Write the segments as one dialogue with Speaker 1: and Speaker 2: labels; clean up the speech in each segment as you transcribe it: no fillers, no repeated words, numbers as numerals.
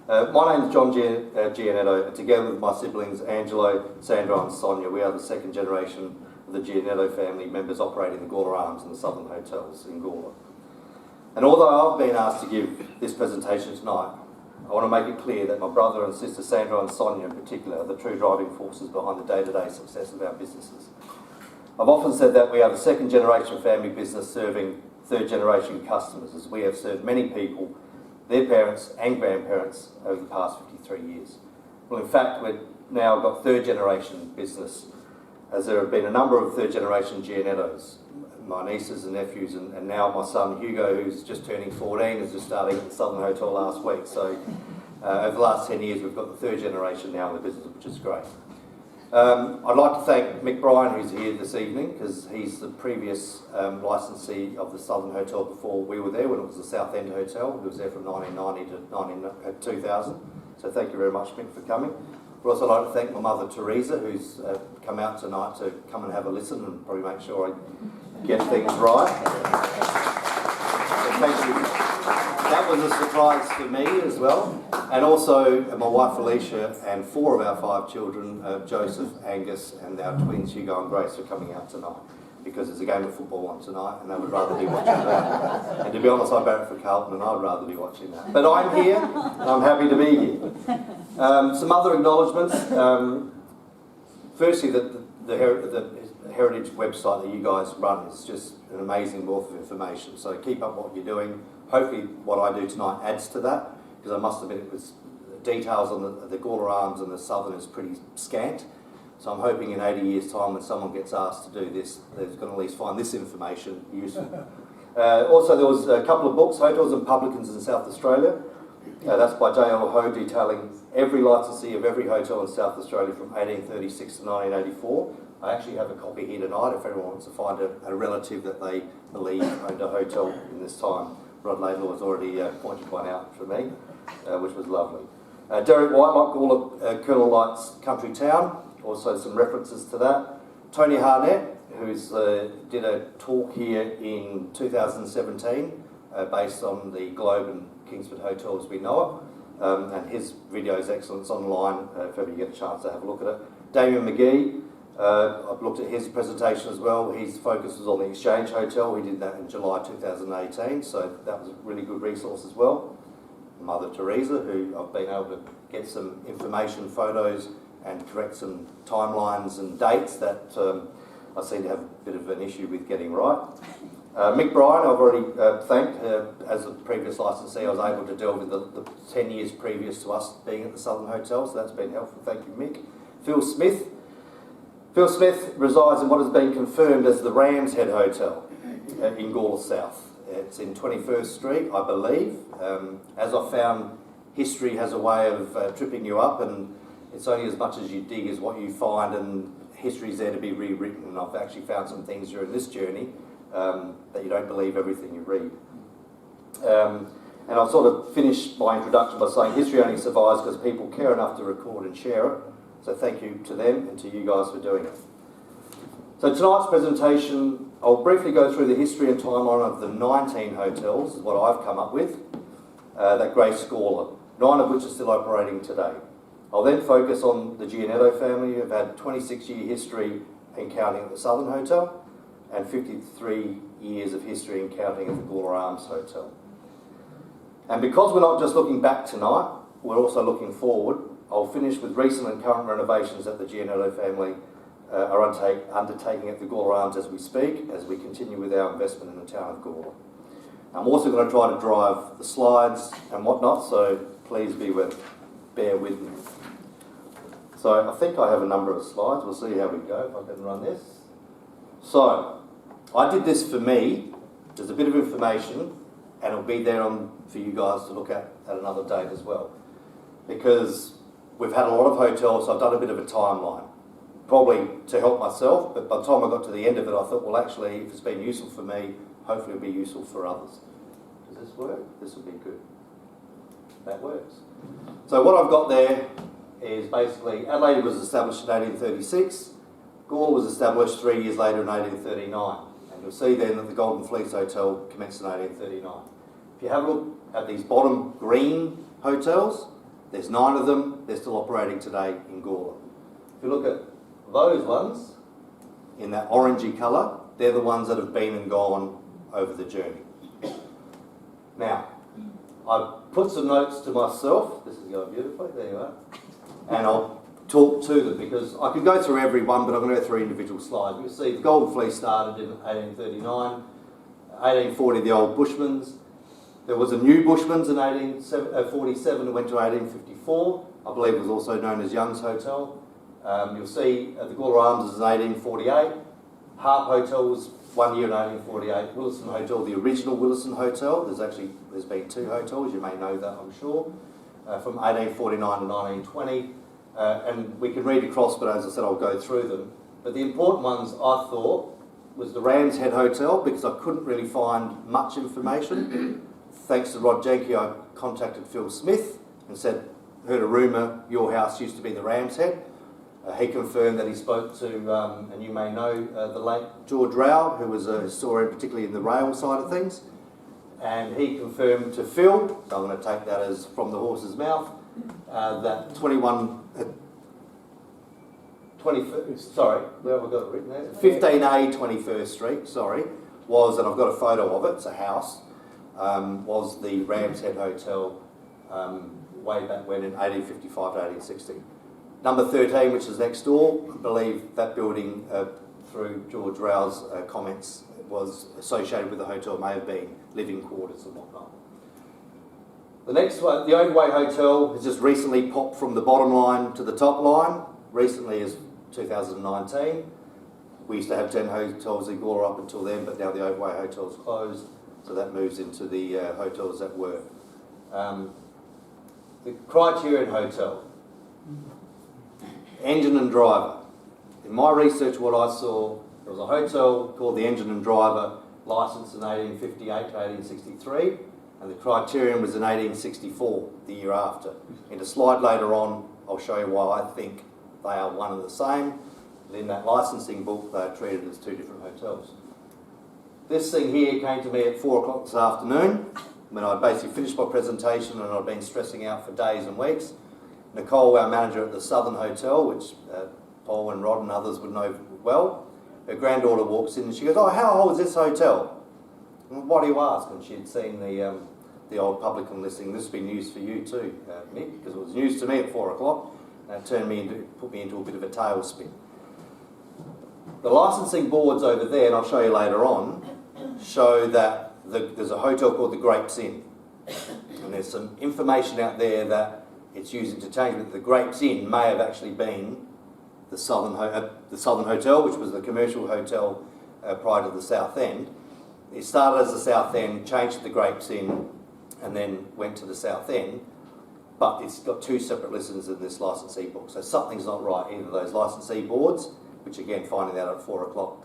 Speaker 1: My name is John Giannitto, and together with my siblings Angelo, Sandra and Sonia, we are the second generation of the Giannitto family members operating the Gawler Arms and the Southern Hotels in Gawler. And although I've been asked to give this presentation tonight, I want to make it clear that my brother and sister Sandra and Sonia in particular are the true driving forces behind the day-to-day success of our businesses. I've often said that we are the second generation family business serving third generation customers, as we have served many people, their parents and grandparents over the past 53 years. Well, in fact, we've now got third generation business, as there have been a number of third generation Giannittos, my nieces and nephews, and now my son Hugo, who's just turning 14, is just starting at the Southern Hotel last week. So over the last 10 years, we've got the third generation now in the business, which is great. I'd like to thank Mick Bryan, who's here this evening, because he's the previous licensee of the Southern Hotel before we were there, when it was the South End Hotel. He was there from 1990 to 2000. So thank you very much, Mick, for coming. I'd also like to thank my mother, Teresa, who's come out tonight to come and have a listen and probably make sure I get things right. So thank you. That was a surprise for me as well. And also my wife Alicia and 4 of our 5 children, Joseph, Angus and our twins Hugo and Grace, are coming out tonight because there's a game of football on tonight and they would rather be watching that. And to be honest, I barrack for Carlton and I'd rather be watching that. But I'm here and I'm happy to be here. Some other acknowledgements. Firstly, the Heritage website that you guys run is just an amazing wealth of information. So keep up what you're doing. Hopefully what I do tonight adds to that, because I must admit it was details on the Gawler Arms and the Southern is pretty scant. So I'm hoping in 80 years' time when someone gets asked to do this, they're going to at least find this information useful. Also there was a couple of books, Hotels and Publicans in South Australia. That's by J.L. Ho, detailing every licensee of every hotel in South Australia from 1836 to 1984. I actually have a copy here tonight if anyone wants to find a relative that they believe owned a hotel in this time. Rod Laidlaw has already pointed one out for me, which was lovely. Derek White, like Gawler, Colonel Light's country town, also some references to that. Tony Harnett, who's did a talk here in 2017 based on the Globe and Kingsford Hotel as we know it, and his video is excellent. It's online if ever you get a chance to have a look at it. Damien McGee, I've looked at his presentation as well. His focus was on the Exchange Hotel. We did that in July 2018, so that was a really good resource as well. Mother Teresa, who I've been able to get some information, photos, and correct some timelines and dates that I seem to have a bit of an issue with getting right. Mick Bryan, I've already thanked. As a previous licensee, I was able to deal with the 10 years previous to us being at the Southern Hotel, so that's been helpful. Thank you, Mick. Phil Smith. Phil Smith resides in what has been confirmed as the Rams Head Hotel in Gawler South. It's in 21st Street, I believe. As I've found, history has a way of tripping you up, and it's only as much as you dig as what you find, and history's there to be rewritten. And I've actually found some things during this journey that you don't believe everything you read. And I'll sort of finish my introduction by saying history only survives because people care enough to record and share it. So thank you to them and to you guys for doing it. So tonight's presentation, I'll briefly go through the history and timeline of the 19 hotels, is what I've come up with, that grace Gawler, 9 of which are still operating today. I'll then focus on the Giannitto family, who have had 26-year history in counting at the Southern Hotel and 53 years of history in counting at the Gawler Arms Hotel. And because we're not just looking back tonight, we're also looking forward. I'll finish with recent and current renovations that the Giannitto family are undertaking at the Gawler Arms as we speak, as we continue with our investment in the town of Gawler. I'm also going to try to drive the slides and whatnot, so please bear with me. So I think I have a number of slides. We'll see how we go if I can run this. So I did this for me. There's a bit of information, and it'll be there for you guys to look at another date as well. Because we've had a lot of hotels, so I've done a bit of a timeline. Probably to help myself, but by the time I got to the end of it, I thought, well, actually, if it's been useful for me, hopefully it'll be useful for others. Does this work? This will be good. That works. So what I've got there is basically Adelaide was established in 1836. Gawler was established 3 years later in 1839. And you'll see then that the Golden Fleece Hotel commenced in 1839. If you have a look at these bottom green hotels, There's 9 of them. They're still operating today in Gawler. If you look at those ones in that orangey colour, they're the ones that have been and gone over the journey. Now, I've put some notes to myself. This is going beautifully. There you are. And I'll talk to them because I could go through every one, but I'm going to go through individual slides. You can see the Golden Fleece started in 1839, 1840 the old Bushmans. There was a new Bushmans in 1847 and went to 1854. I believe it was also known as Young's Hotel. You'll see the Gawler Arms is in 1848. Harp Hotel was 1 year in 1848. Willaston Hotel, the original Willaston Hotel. There's been 2 hotels, you may know that I'm sure, from 1849 to 1920. And we can read across, but as I said, I'll go through them. But the important ones I thought was the Ram's Head Hotel, because I couldn't really find much information. Thanks to Rod Jenke, I contacted Phil Smith and said, heard a rumour your house used to be the Ram's Head. He confirmed that he spoke to, and you may know, the late George Rao, who was a historian particularly in the rail side of things. And he confirmed to Phil, so I'm going to take that as from the horse's mouth, that 15A 21st Street, was, and I've got a photo of it, it's a house, was the Ram's Head Hotel way back when in 1855 to 1860. Number 13, which is next door, I believe that building, through George Rao's comments, was associated with the hotel, may have been living quarters and whatnot. The next one, the Overway Hotel, has just recently popped from the bottom line to the top line. Recently is 2019. We used to have 10 hotels in Gawler up until then, but now the Overway Hotel's closed, so that moves into the hotels that were. The Criterion Hotel. Engine and Driver. In my research, what I saw, there was a hotel called the Engine and Driver, licensed in 1858 to 1863, and the Criterion was in 1864, the year after. In a slide later on, I'll show you why I think they are one and the same. And in that licensing book, they are treated as 2 different hotels. This thing here came to me at 4 o'clock this afternoon, when I'd basically finished my presentation and I'd been stressing out for days and weeks. Nicole, our manager at the Southern Hotel, which Paul and Rod and others would know well, her granddaughter walks in and she goes, "Oh, how old is this hotel?" And, "Why do you ask?" And she'd seen the old publican listing. This would be news for you too, Mick, because it was news to me at 4 o'clock. And it put me into a bit of a tailspin. The licensing boards over there, and I'll show you later on, show that there's a hotel called the Grapes Inn. And there's some information out there that it's used interchangeably. The Grapes Inn may have actually been the Southern Hotel, which was the commercial hotel prior to the South End. It started as the South End, changed to the Grapes Inn, and then went to the South End. But it's got 2 separate listings in this licensee book. So something's not right. Either those licensee boards, which again, finding that at 4 o'clock,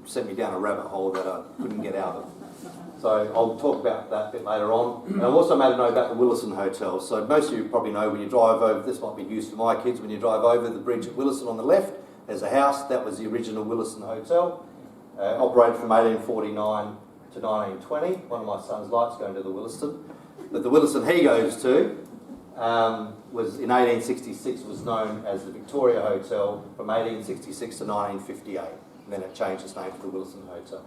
Speaker 1: sent me down a rabbit hole that I couldn't get out of. So I'll talk about that a bit later on. And I've also made a note about the Willaston Hotel. So most of you probably know when you drive over, this might be used for my kids, when you drive over the bridge at Willaston on the left, there's a house, that was the original Willaston Hotel, operated from 1849 to 1920. One of my sons likes going to the Willaston. But the Willaston he goes to was in 1866 was known as the Victoria Hotel from 1866 to 1958. And then it changed its name to the Willaston Hotel.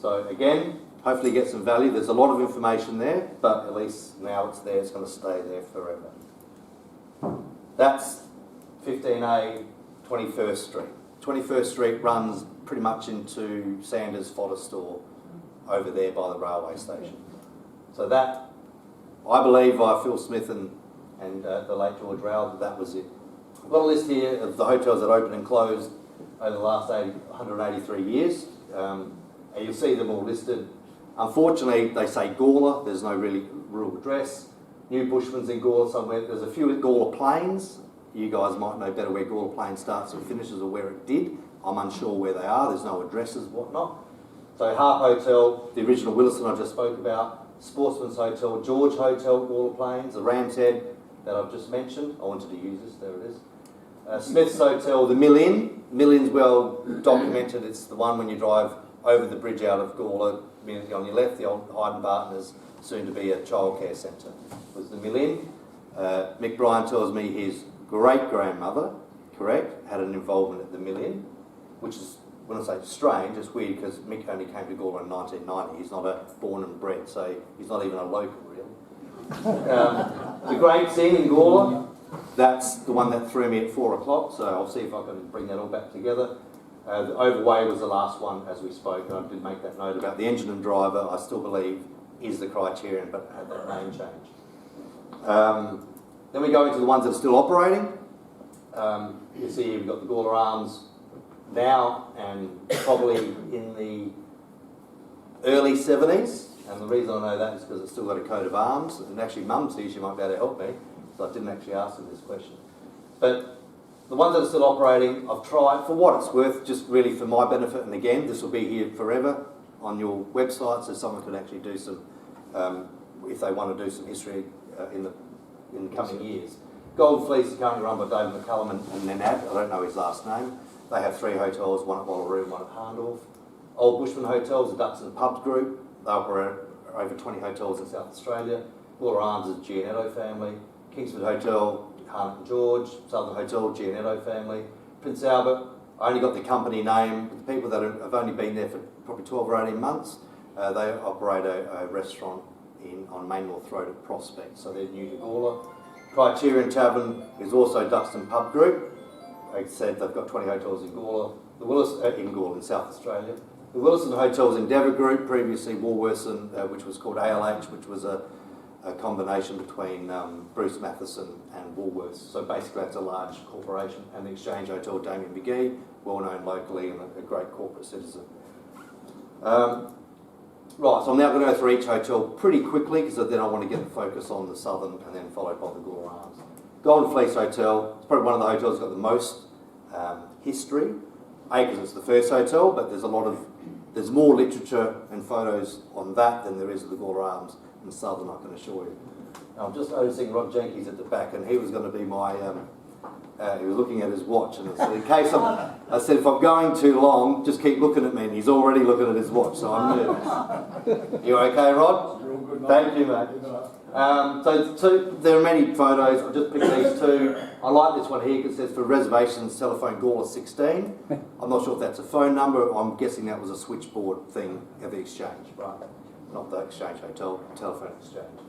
Speaker 1: So again, hopefully get some value. There's a lot of information there, but at least now it's there, it's going to stay there forever. That's 15A 21st Street. 21st Street runs pretty much into Sanders Fodder Store over there by the railway station. So that, I believe by Phil Smith and the late George Rao, that was it. I've got a list here of the hotels that opened and closed over the last 183 years. And you'll see them all listed. Unfortunately, they say Gawler, there's no really real address. New Bushman's in Gawler somewhere. There's a few at Gawler Plains. You guys might know better where Gawler Plains starts and finishes or where it did. I'm unsure where they are. There's no addresses, whatnot. So Harp Hotel, the original Willaston I just spoke about. Sportsman's Hotel, George Hotel, Gawler Plains, the Ram's Head that I've just mentioned. I wanted to use this, there it is. Smith's Hotel, the Mill Inn. Mill Inn's well documented. It's the one when you drive over the bridge out of Gawler, immediately on your left, the old Hyde and Barton is soon to be a childcare centre. Was the Mill Inn. Mick Bryan tells me his great-grandmother, correct, had an involvement at the Million, which is, when I say strange, it's weird because Mick only came to Gawler in 1990. He's not a born and bred, so he's not even a local, really. The Great Inn in Gawler, that's the one that threw me at 4 o'clock, so I'll see if I can bring that all back together. The Overway was the last one as we spoke, and I did make that note about the engine and driver. I still believe is the criterion, but had that name change. Then we go into the ones that are still operating. You see here we've got the Gawler Arms now and probably in the early 70s. And the reason I know that is because it's still got a coat of arms. And actually Mum's here, she might be able to help me. So I didn't actually ask her this question. But the ones that are still operating, I've tried, for what it's worth, just really for my benefit, and again, this will be here forever on your website, so someone can actually do some, if they want to do some history in the coming years. Golden Fleece is currently run by David McCullum and Nenad, I don't know his last name. They have 3 hotels, one at Wallaroo, one at Harndorf. Old Bushman Hotels, the Ducks and Pubs Group, they operate over 20 hotels in South Australia. Gawler Arms is Giannitto family. Kingsford Hotel, Harnett and George. Southern Hotel, Giannitto family. Prince Albert, I only got the company name. The people that have only been there for probably 12 or 18 months, they operate a restaurant on Main North Road at Prospect, so they're new to Gawler. Criterion Tavern is also Duxton Pub Group. Like I said, they've got 20 hotels in Gawler. The Willaston, in Gawler in South Australia. The Willaston Hotels Endeavour Group, previously Woolworths, which was called ALH, which was a combination between Bruce Matheson and Woolworths. So basically that's a large corporation. And the Exchange Hotel Damien McGee, well known locally and a great corporate citizen. Right, so I'm now going to go through each hotel pretty quickly because then I want to get the focus on the southern and then followed by the Gawler Arms. Golden Fleece Hotel, it's probably one of the hotels that's got the most history. A, because it's the first hotel, but there's more literature and photos on that than there is of the Gawler Arms in southern, I can assure you. Now, I'm just noticing Rod Jenkins at the back, and he was going to be my, he was looking at his watch, and I said, in case I said, if I'm going too long, just keep looking at me, and he's already looking at his watch, so I'm nervous. You okay, Rod? Thank you, mate. So there are many photos. I'll just pick these 2. I like this one here because it says for reservations, telephone Gawler 16. I'm not sure if that's a phone number. I'm guessing that was a switchboard thing at the Exchange, right? Not the Exchange Hotel, telephone Exchange.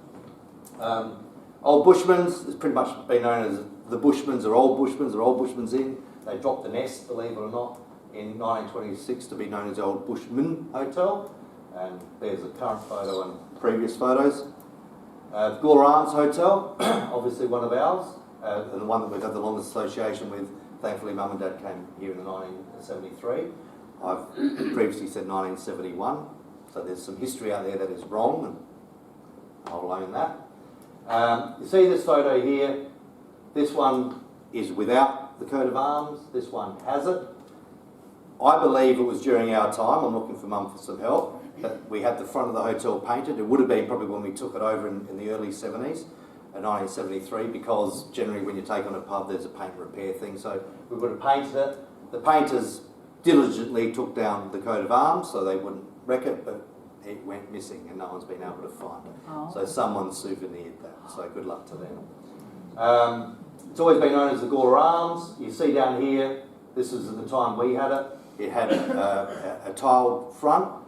Speaker 1: Old Bushmans has pretty much been known as the Bushmans or Old Bushmans Inn. They dropped the nest, believe it or not, in 1926 to be known as the Old Bushman Hotel. And there's a current photo and previous photos. The Gawler Arms Hotel, obviously one of ours, and the one that we've had the longest association with. Thankfully, Mum and Dad came here in 1973. I've previously said 1971, so there's some history out there that is wrong, and I'll own that. You see this photo here, this one is without the coat of arms, this one has it. I believe it was during our time, I'm looking for Mum for some help, that we had the front of the hotel painted. It would have been probably when we took it over in the early 70s, in 1973, because generally when you take on a pub there's a paint repair thing, so we would have painted it. The painters diligently took down the coat of arms so they wouldn't wreck it, but it went missing and no one's been able to find it. Oh. So someone souvenired that, so good luck to them. It's always been known as the Gawler Arms. You see down here, this is at the time we had it. It had a tiled front,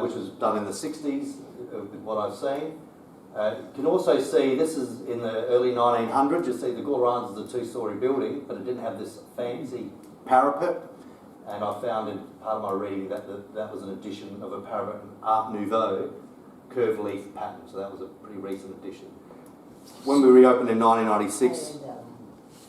Speaker 1: which was done in the 60s, with what I've seen. You can also see, this is in the early 1900s, you see the Gawler Arms is a 2-storey building, but it didn't have this fancy parapet. And I found in part of my reading that that was an addition of a parapet, an Art Nouveau curved leaf pattern, so that was a pretty recent addition. When we reopened in 1996,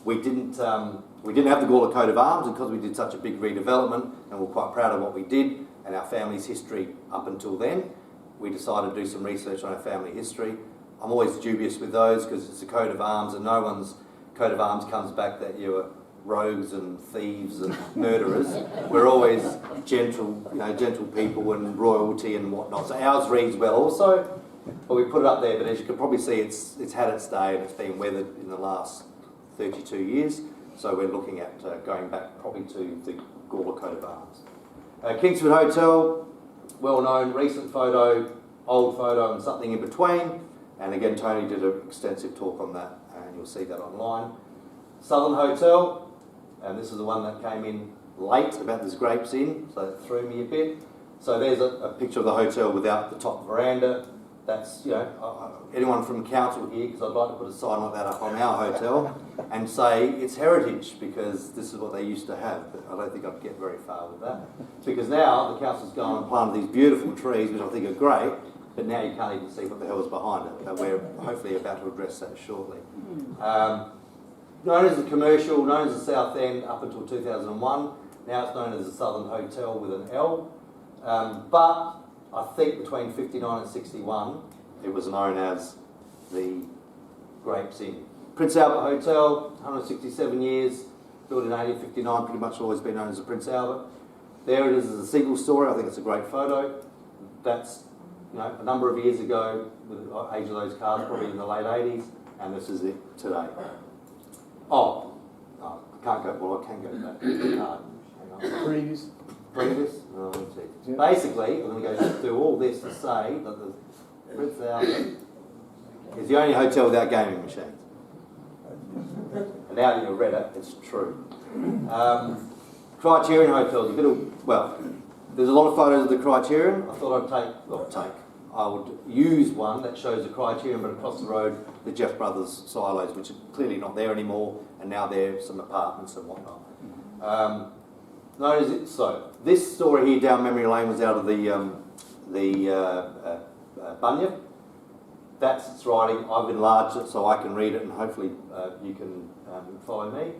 Speaker 1: we didn't have the Gawler coat of arms, and because we did such a big redevelopment and we're quite proud of what we did and our family's history up until then, we decided to do some research on our family history. I'm always dubious with those because it's a coat of arms and no one's coat of arms comes back that you were rogues and thieves and murderers. We're always gentle people and royalty and whatnot. So ours reads well also, but we put it up there. But as you can probably see, it's had its day and it's been weathered in the last 32 years. So we're looking at going back probably to the Gawler coat of arms. Kingsford Hotel, well known, recent photo, old photo and something in between. And again, Tony did an extensive talk on that, and you'll see that online. Southern Hotel, and this is the one that came in late about this Grapes Inn, so that threw me a bit. So there's a picture of the hotel without the top veranda. That's, you know, anyone from council here, because I'd like to put a sign like that up on our hotel and say it's heritage because this is what they used to have, but I don't think I'd get very far with that. Because now the council's gone and planted these beautiful trees, which I think are great, but now you can't even see what the hell is behind it. But we're hopefully about to address that shortly. Known as the commercial, known as the South End up until 2001. Now it's known as the Southern Hotel with an L. But I think between 59 and 61, it was known as the Grapes Inn. Prince Albert Hotel, 167 years, built in 1859, pretty much always been known as the Prince Albert. There it is as a single story. I think it's a great photo. That's, you know, a number of years ago, with the age of those cars, probably in the late 80s, and this is it today. Oh, no, I can't go, well, I can go back. Hang on. Previous? Oh, let's see. Yep. Basically, I'm going to go through all this to say that the Prince Albert is the only hotel without gaming machines. And now that you've read it, it's true. Criterion Hotels, there's a lot of photos of the Criterion. I thought I would use one that shows the Criterion, but across the road, the Jeff Brothers silos, which are clearly not there anymore, and now there's some apartments and whatnot. So this story here down memory lane was out of the Bunyip. That's its writing. I've enlarged it so I can read it, and hopefully you can follow me.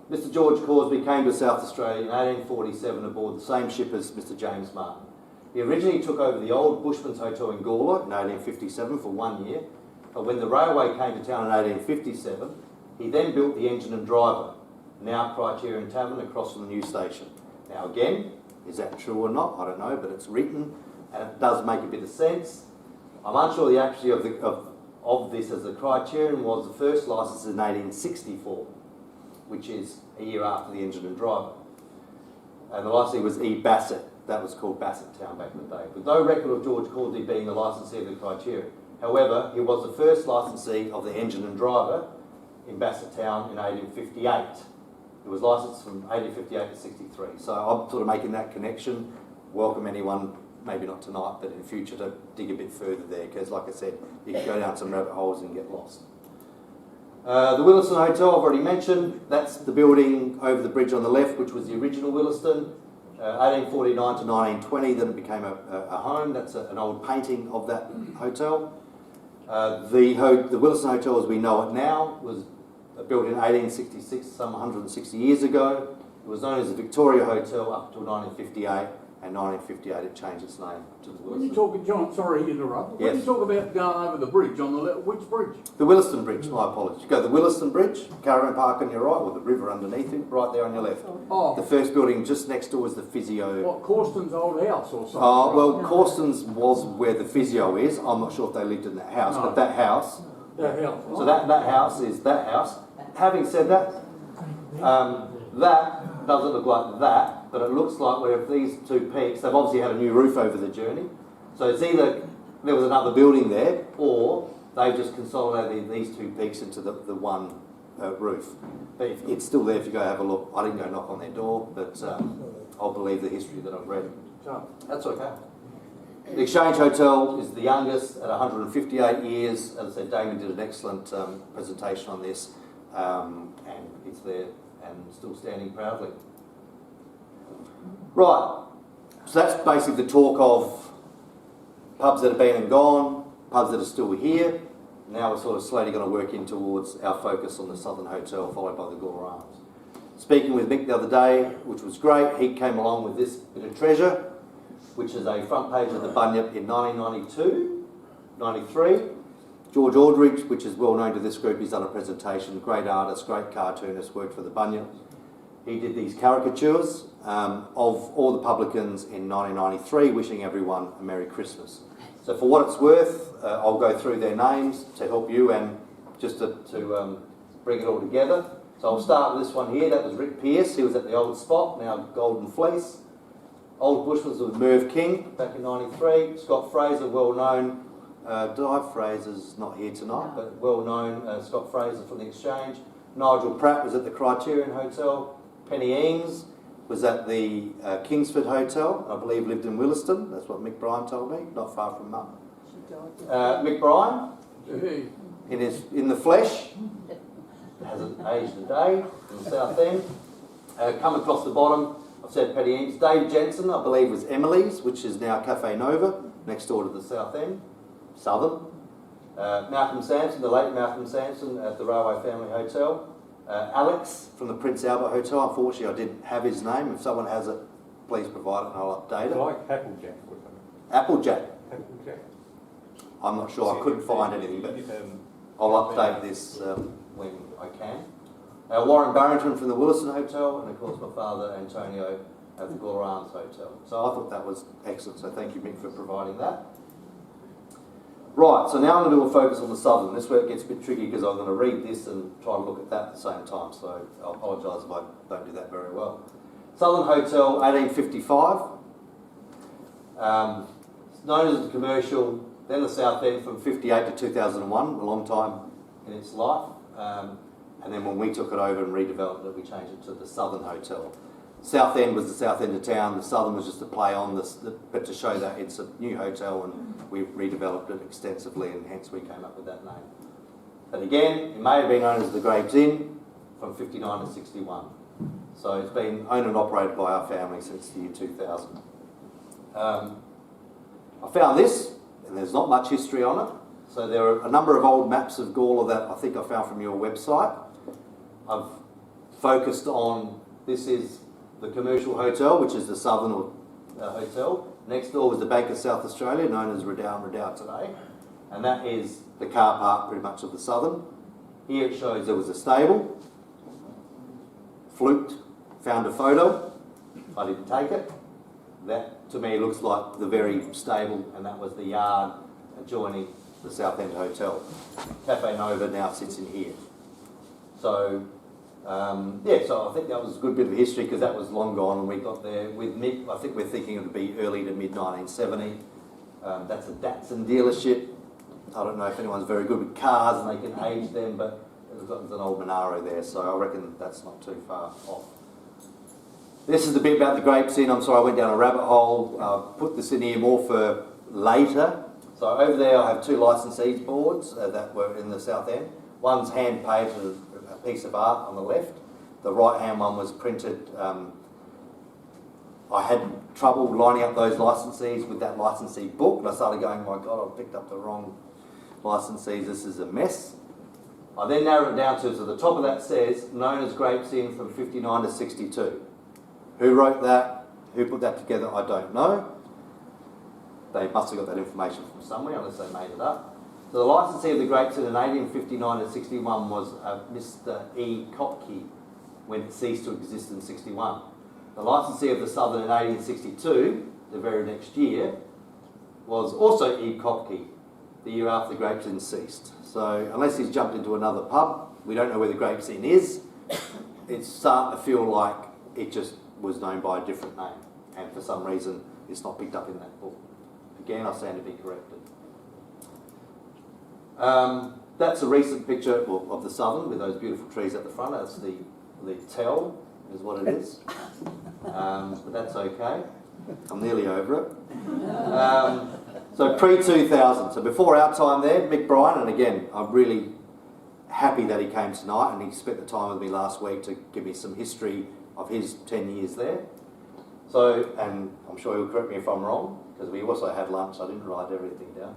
Speaker 1: Mr. George Corsby came to South Australia in 1847 aboard the same ship as Mr. James Martin. He originally took over the old Bushman's Hotel in Gawler in 1857 for 1 year, but when the railway came to town in 1857, he then built the Engine and Driver, now Criterion Tavern, across from the new station. Now again, is that true or not? I don't know, but it's written, and it does make a bit of sense. I'm unsure the accuracy of this, as the Criterion was the first licence in 1864, which is a year after the Engine and Driver. And the licensee was E. Bassett. That was called Bassett Town back in the day. With no record of George Corsby being the licensee of the Criterion. However, he was the first licensee of the Engine and Driver in Bassett Town in 1858. It was licensed from 1858 to 63. So I'm sort of making that connection. Welcome anyone, maybe not tonight, but in future, to dig a bit further there, because like I said, you can go down some rabbit holes and get lost. The Willaston Hotel, I've already mentioned. That's the building over the bridge on the left, which was the original Willaston. 1849 to 1920, then it became a home. That's an old painting of that hotel. The Willaston Hotel, as we know it now, was built in 1866, some 160 years ago. It was known as the Victoria Hotel up until 1958, and 1958 it changed its name to the Willaston.
Speaker 2: When you talk, John, sorry to interrupt.
Speaker 1: Yes.
Speaker 2: When you talk about going over the bridge on the left, which bridge?
Speaker 1: The Willaston Bridge, my apologies. You go the Willaston Bridge, Caravan Park on your right, with the river underneath it, right there on your left.
Speaker 2: Oh.
Speaker 1: The first building just next door is the physio.
Speaker 2: What, Corsten's old house or something?
Speaker 1: Well, Corsten's was where the physio is. I'm not sure if they lived in that house, but that house.
Speaker 2: That house.
Speaker 1: So that house is that house. Having said that, that doesn't look like that, but it looks like where these two peaks, they've obviously had a new roof over the journey. So it's either there was another building there, or they've just consolidated these two peaks into the one roof. But it's still there if you go have a look. I didn't go knock on their door, but I'll believe the history that I've read. That's okay. The Exchange Hotel is the youngest at 158 years. As I said, Damien did an excellent presentation on this, and it's there and still standing proudly. Right, so that's basically the talk of pubs that have been and gone, pubs that are still here. Now we're sort of slowly going to work in towards our focus on the Southern Hotel, followed by the Gawler Arms. Speaking with Mick the other day, which was great, he came along with this bit of treasure, which is a front page of the Bunyip in 1992, 93. George Aldridge, which is well known to this group, he's done a presentation, great artist, great cartoonist, worked for the Bunyip. He did these caricatures of all the publicans in 1993, wishing everyone a Merry Christmas. So for what it's worth, I'll go through their names to help you and just to bring it all together. So I'll start with this one here. That was Rick Pearce. He was at the Old Spot, now Golden Fleece. Old Bushman's with Merv King back in 93. Scott Fraser, well known Di Fraser's not here tonight, but well known, Scott Fraser from the Exchange. Nigel Pratt was at the Criterion Hotel. Penny Eames was at the Kingsford Hotel, I believe lived in Willaston. That's what Mick Bryan told me, not far from Mum. Mick Bryan, in the flesh, hasn't aged a day, in the South End. Come across the bottom, I've said Penny Eames. Dave Jensen, I believe, was Emily's, which is now Cafe Nova, next door to the South End, Southern. Malcolm Sampson, the late Malcolm Sampson at the Railway Family Hotel. Alex from the Prince Albert Hotel. Unfortunately, I didn't have his name. If someone has it, please provide it and I'll update it.
Speaker 3: Like Applejack or something.
Speaker 1: Applejack.
Speaker 3: Applejack.
Speaker 1: I'm not sure. I couldn't find anything, but I'll update this when I can. Warren Barrington from the Willaston Hotel, and of course my father Antonio at the Gawler Arms Hotel. So I thought that was excellent. So thank you, Mick, for providing that. Right, so now I'm going to do a focus on the Southern. This is where it gets a bit tricky because I'm going to read this and try to look at that at the same time. So I apologise if I don't do that very well. Southern Hotel, 1855. It's known as the commercial, then the South End from 58 to 2001, a long time in its life. And then when we took it over and redeveloped it, we changed it to the Southern Hotel. South End was the south end of town, the Southern was just a play on this, but to show that it's a new hotel and we redeveloped it extensively and hence we came up with that name. But again, it may have been known as the Graves Inn from 59 to 61. So it's been owned and operated by our family since the year 2000. I found this, and there's not much history on it. So there are a number of old maps of Gawler that I think I found from your website. I've focused on, this is the commercial hotel, which is the Southern Hotel. Next door was the Bank of South Australia, known as Redoubt today. And that is the car park pretty much of the Southern. Here it shows there was a stable. Fluked, found a photo. I didn't take it. That to me looks like the very stable, and that was the yard adjoining the South End Hotel. Cafe Nova now sits in here. So so I think that was a good bit of history because that was long gone and we got there with Mick. I think we're thinking it would be early to mid 1970. That's a Datsun dealership. I don't know if anyone's very good with cars and they can age them, but there's an old Monaro there, so I reckon that's not too far off. This is the bit about the Grapes Inn. I'm sorry I went down a rabbit hole. I put this in here more for later. So over there I have two licensees boards that were in the South End. One's hand painted, a piece of art on the left. The right hand one was printed. I had trouble lining up those licensees with that licensee book, and I started going, my God, I picked up the wrong licensees, this is a mess. I then narrowed it down to the top of that says, known as Grapes Inn from 59 to 62. Who wrote that? Who put that together? I don't know. They must have got that information from somewhere, unless they made it up. So the licensee of the Grapes Inn in 1859 to 61 was Mr. E. Kopke, when it ceased to exist in 61. The licensee of the Southern in 1862, the very next year, was also E. Kopke, the year after the Grapes Inn ceased. So unless he's jumped into another pub, we don't know where the Grapes Inn is. It's starting to feel like it just was known by a different name, and for some reason it's not picked up in that book. Again, I stand to be corrected. That's a recent picture of the Southern with those beautiful trees at the front. That's the tell is what it is. But that's okay. I'm nearly over it. So pre-2000, so before our time there, Mick Bryan, and again, I'm really happy that he came tonight and he spent the time with me last week to give me some history of his 10 years there. So, and I'm sure he'll correct me if I'm wrong, because we also had lunch, I didn't write everything down.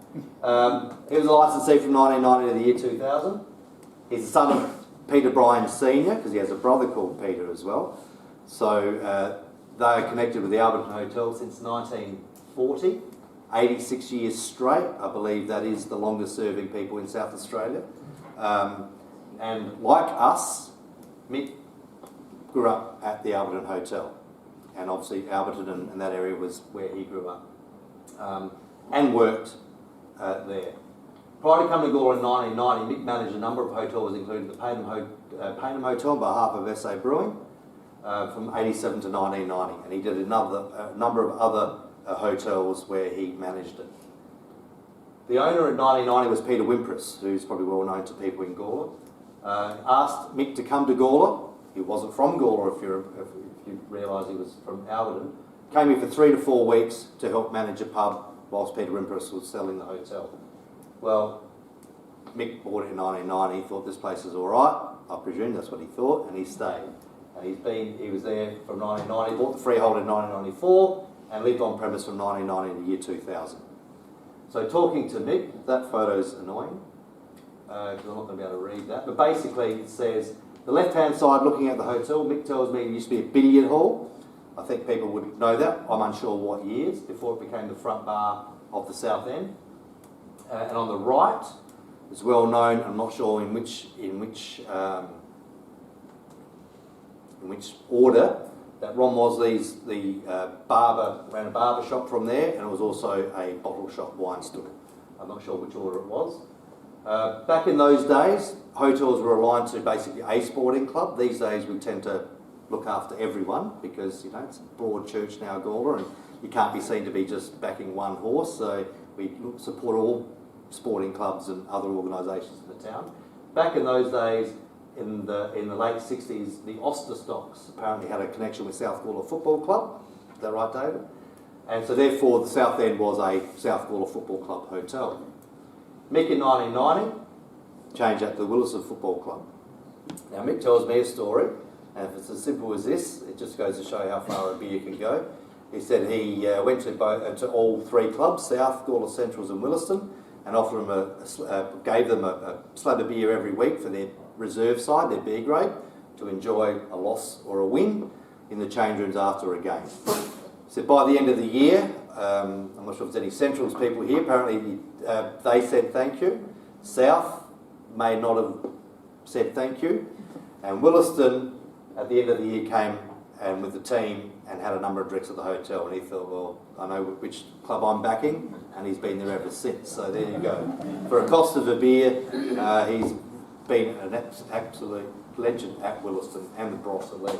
Speaker 1: He was a licensee from 1990 to the year 2000. He's the son of Peter Bryan Sr., because he has a brother called Peter as well. So they are connected with the Alberton Hotel since 1940, 86 years straight. I believe that is the longest serving people in South Australia. And like us, Mick grew up at the Alberton Hotel. And obviously Alberton and that area was where he grew up and worked there. Prior to coming to Gawler in 1990, Mick managed a number of hotels, including the Paynham Hotel on behalf of SA Brewing from 87 to 1990. And he did a number of other hotels where he managed it. The owner in 1990 was Peter Wimpress, who's probably well known to people in Gawler. Asked Mick to come to Gawler. He wasn't from Gawler, if you realise he was from Alberton. Came here for 3 to 4 weeks to help manage a pub whilst Peter Wimpress was selling the hotel. Well, Mick bought it in 1990, thought this place is all right. I presume that's what he thought, and he stayed. And he was there from 1990, bought the freehold in 1994, and lived on premise from 1990 to the year 2000. So talking to Mick, that photo's annoying, because I'm not going to be able to read that, but basically it says, the left-hand side looking at the hotel, Mick tells me it used to be a billiard hall. I think people would know that. I'm unsure what years, before it became the front bar of the South End. And on the right, it's well known, I'm not sure in which order, that Ron Mosley's, barber, ran a barber shop from there, and it was also a bottle shop, wine store. I'm not sure which order it was. Back in those days, hotels were aligned to basically a sporting club. These days we tend to look after everyone because, you know, it's a broad church now, Gawler, and you can't be seen to be just backing one horse, so we support all sporting clubs and other organisations in the town. Back in those days, in the late 60s, the Osterstocks apparently had a connection with South Gawler Football Club. Is that right, David? And so therefore the South End was a South Gawler Football Club hotel. Mick in 1990 changed that to the Willaston Football Club. Now Mick tells me a story, and if it's as simple as this, it just goes to show how far a beer can go. He said he went to all 3 clubs, South, Gawler Centrals and Willaston, and offered them gave them a slab of beer every week for their reserve side, their beer grade, to enjoy a loss or a win in the change rooms after a game. So by the end of the year, I'm not sure if there's any Centrals people here, apparently they said thank you. South may not have said thank you. And Willaston, at the end of the year, came and with the team and had a number of drinks at the hotel, and he thought, well, I know which club I'm backing, and he's been there ever since. So there you go. For a cost of a beer, he's been an absolute legend at Willaston and the Bros Elite.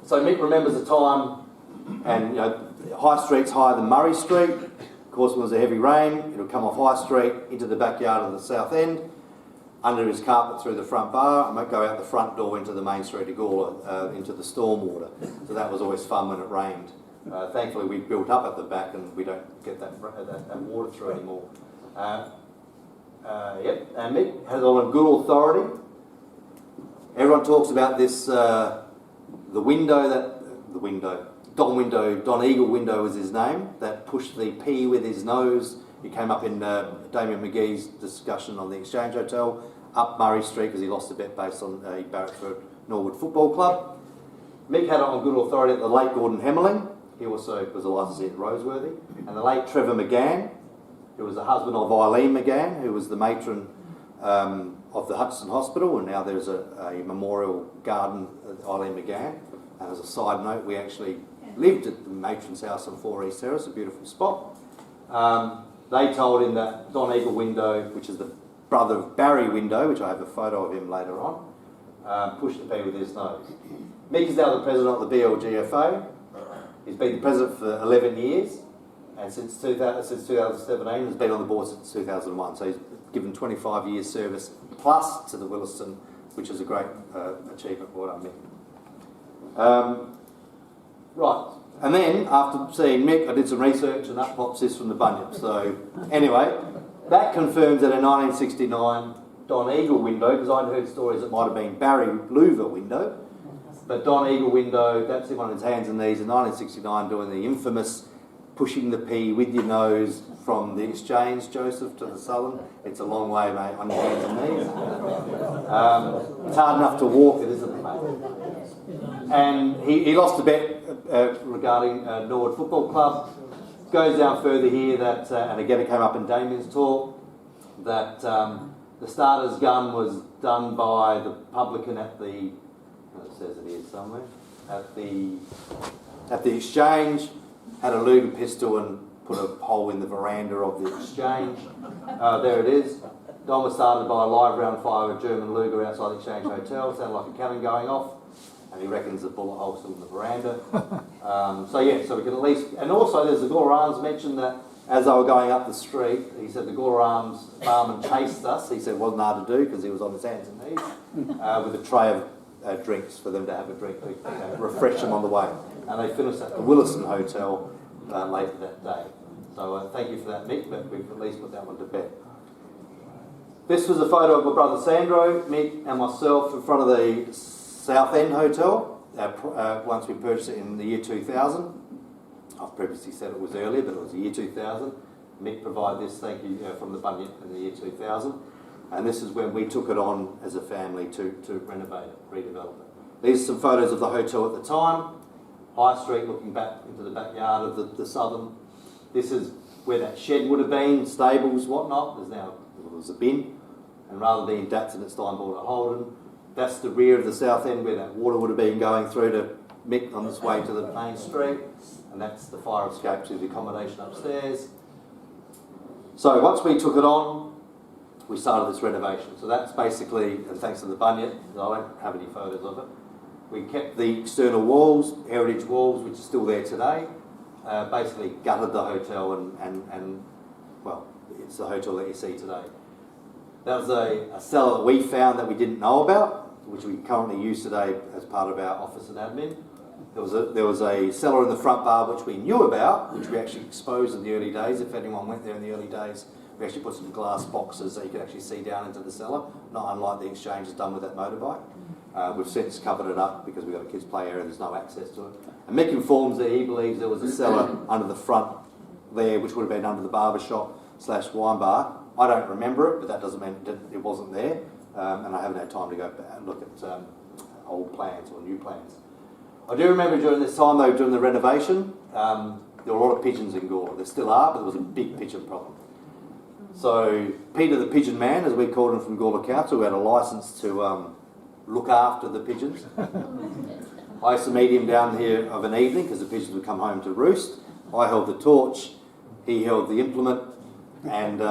Speaker 1: So Mick remembers a time, and you know, High Street's higher than Murray Street. Of course, when there's a heavy rain, it'll come off High Street into the backyard of the South End, under his carpet through the front bar, and might go out the front door into the main street of Gawler, into the storm water. So that was always fun when it rained. Thankfully, we built up at the back, and we don't get that water through anymore. Yep, and Mick has on good authority. Everyone talks about this, Don Eagle window was his name, that pushed the P with his nose. It came up in Damien McGee's discussion on the Exchange Hotel, up Murray Street, because he lost a bet based on Barretford Norwood Football Club. Mick had it on good authority that the late Gordon Hemmerling, he also was a licensee at Roseworthy, and the late Trevor McGann, who was the husband of Eileen McGann, who was the matron of the Hudson Hospital, and now there's a memorial garden at Eileen McGann. And as a side note, we actually lived at the matron's house on 4 East Terrace, a beautiful spot. They told him that Don Eagle window, which is the brother of Barry Window, which I have a photo of him later on, pushed the P with his nose. Mick is now the president of the BLGFA. He's been the president for 11 years, and since 2017 has been on the board since 2001. So he's given 25 years service plus to the Willaston, which is a great achievement for Mick. Right, and then after seeing Mick, I did some research, and up pops this from the Bunyip. So anyway, that confirms that in 1969, Don Eagle window, because I'd heard stories it might have been Barry Louver window, but Don Eagle window, that's him on his hands and knees in 1969 doing the infamous pushing the P with your nose from the Exchange, Joseph, to the Southern. It's a long way, mate, on your hands and knees. It's hard enough to walk it, isn't it, mate? And he lost a bet regarding Norwood Football Club. Goes down further here that, and again it came up in Damien's talk, that the starter's gun was done by the publican at the, it says it here somewhere, at the Exchange, had a Luger pistol and put a hole in the veranda of the Exchange. There it is. Don was started by a live round fire with German Luger outside the Exchange Hotel. Sounded like a cannon going off. and he reckons the bullet hole's still in the veranda. So we can at least, and also there's the Gawler Arms mentioned that as they were going up the street, he said the Gawler Arms barman chased us. He said it wasn't hard to do because he was on his hands and knees with a tray of drinks for them to have a drink to refresh them on the way. And they finished at the Willaston Hotel later that day. So thank you for that, Mick, but we've at least put that one to bed. This was a photo of my brother Sandro, Mick and myself in front of the South End Hotel once we purchased it in the year 2000. I've previously said it was earlier, but it was the year 2000. Mick provided this, thank you, from the Bunyip in the year 2000. And this is when we took it on as a family to renovate it, redevelop it. These are some photos of the hotel at the time. High Street looking back into the backyard of the Southern. This is where that shed would have been, stables, whatnot. There's a bin. And rather than being Datsun, it's Steinbourne or Holden. That's the rear of the South End where that water would have been going through to Mick on its way to the main street. And that's the fire escape to the accommodation upstairs. So once we took it on, we started this renovation. So that's basically, and thanks to the Bunyip, I don't have any photos of it, we kept the external walls, heritage walls, which are still there today. Basically gutted the hotel and well, it's the hotel that you see today. That was a cellar that we found that we didn't know about, which we currently use today as part of our office and admin. There was a cellar in the front bar which we knew about, which we actually exposed in the early days. If anyone went there in the early days, we actually put some glass boxes that you could actually see down into the cellar, not unlike the exchange has done with that motorbike. We've since covered it up because we've got a kids' play area, there's no access to it. And Mick informs that he believes there was a cellar under the front there, which would have been under the barber shop / wine bar. I don't remember it, but that doesn't mean it wasn't there. And I haven't had time to go back and look at old plans or new plans. I do remember during this time, though, during the renovation, there were a lot of pigeons in Gawler. There still are, but there was a big pigeon problem. So Peter the Pigeon Man, as we called him from Gawler Council, who had a licence to look after the pigeons. I used to meet him down here of an evening because the pigeons would come home to roost. I held the torch, he held the implement, and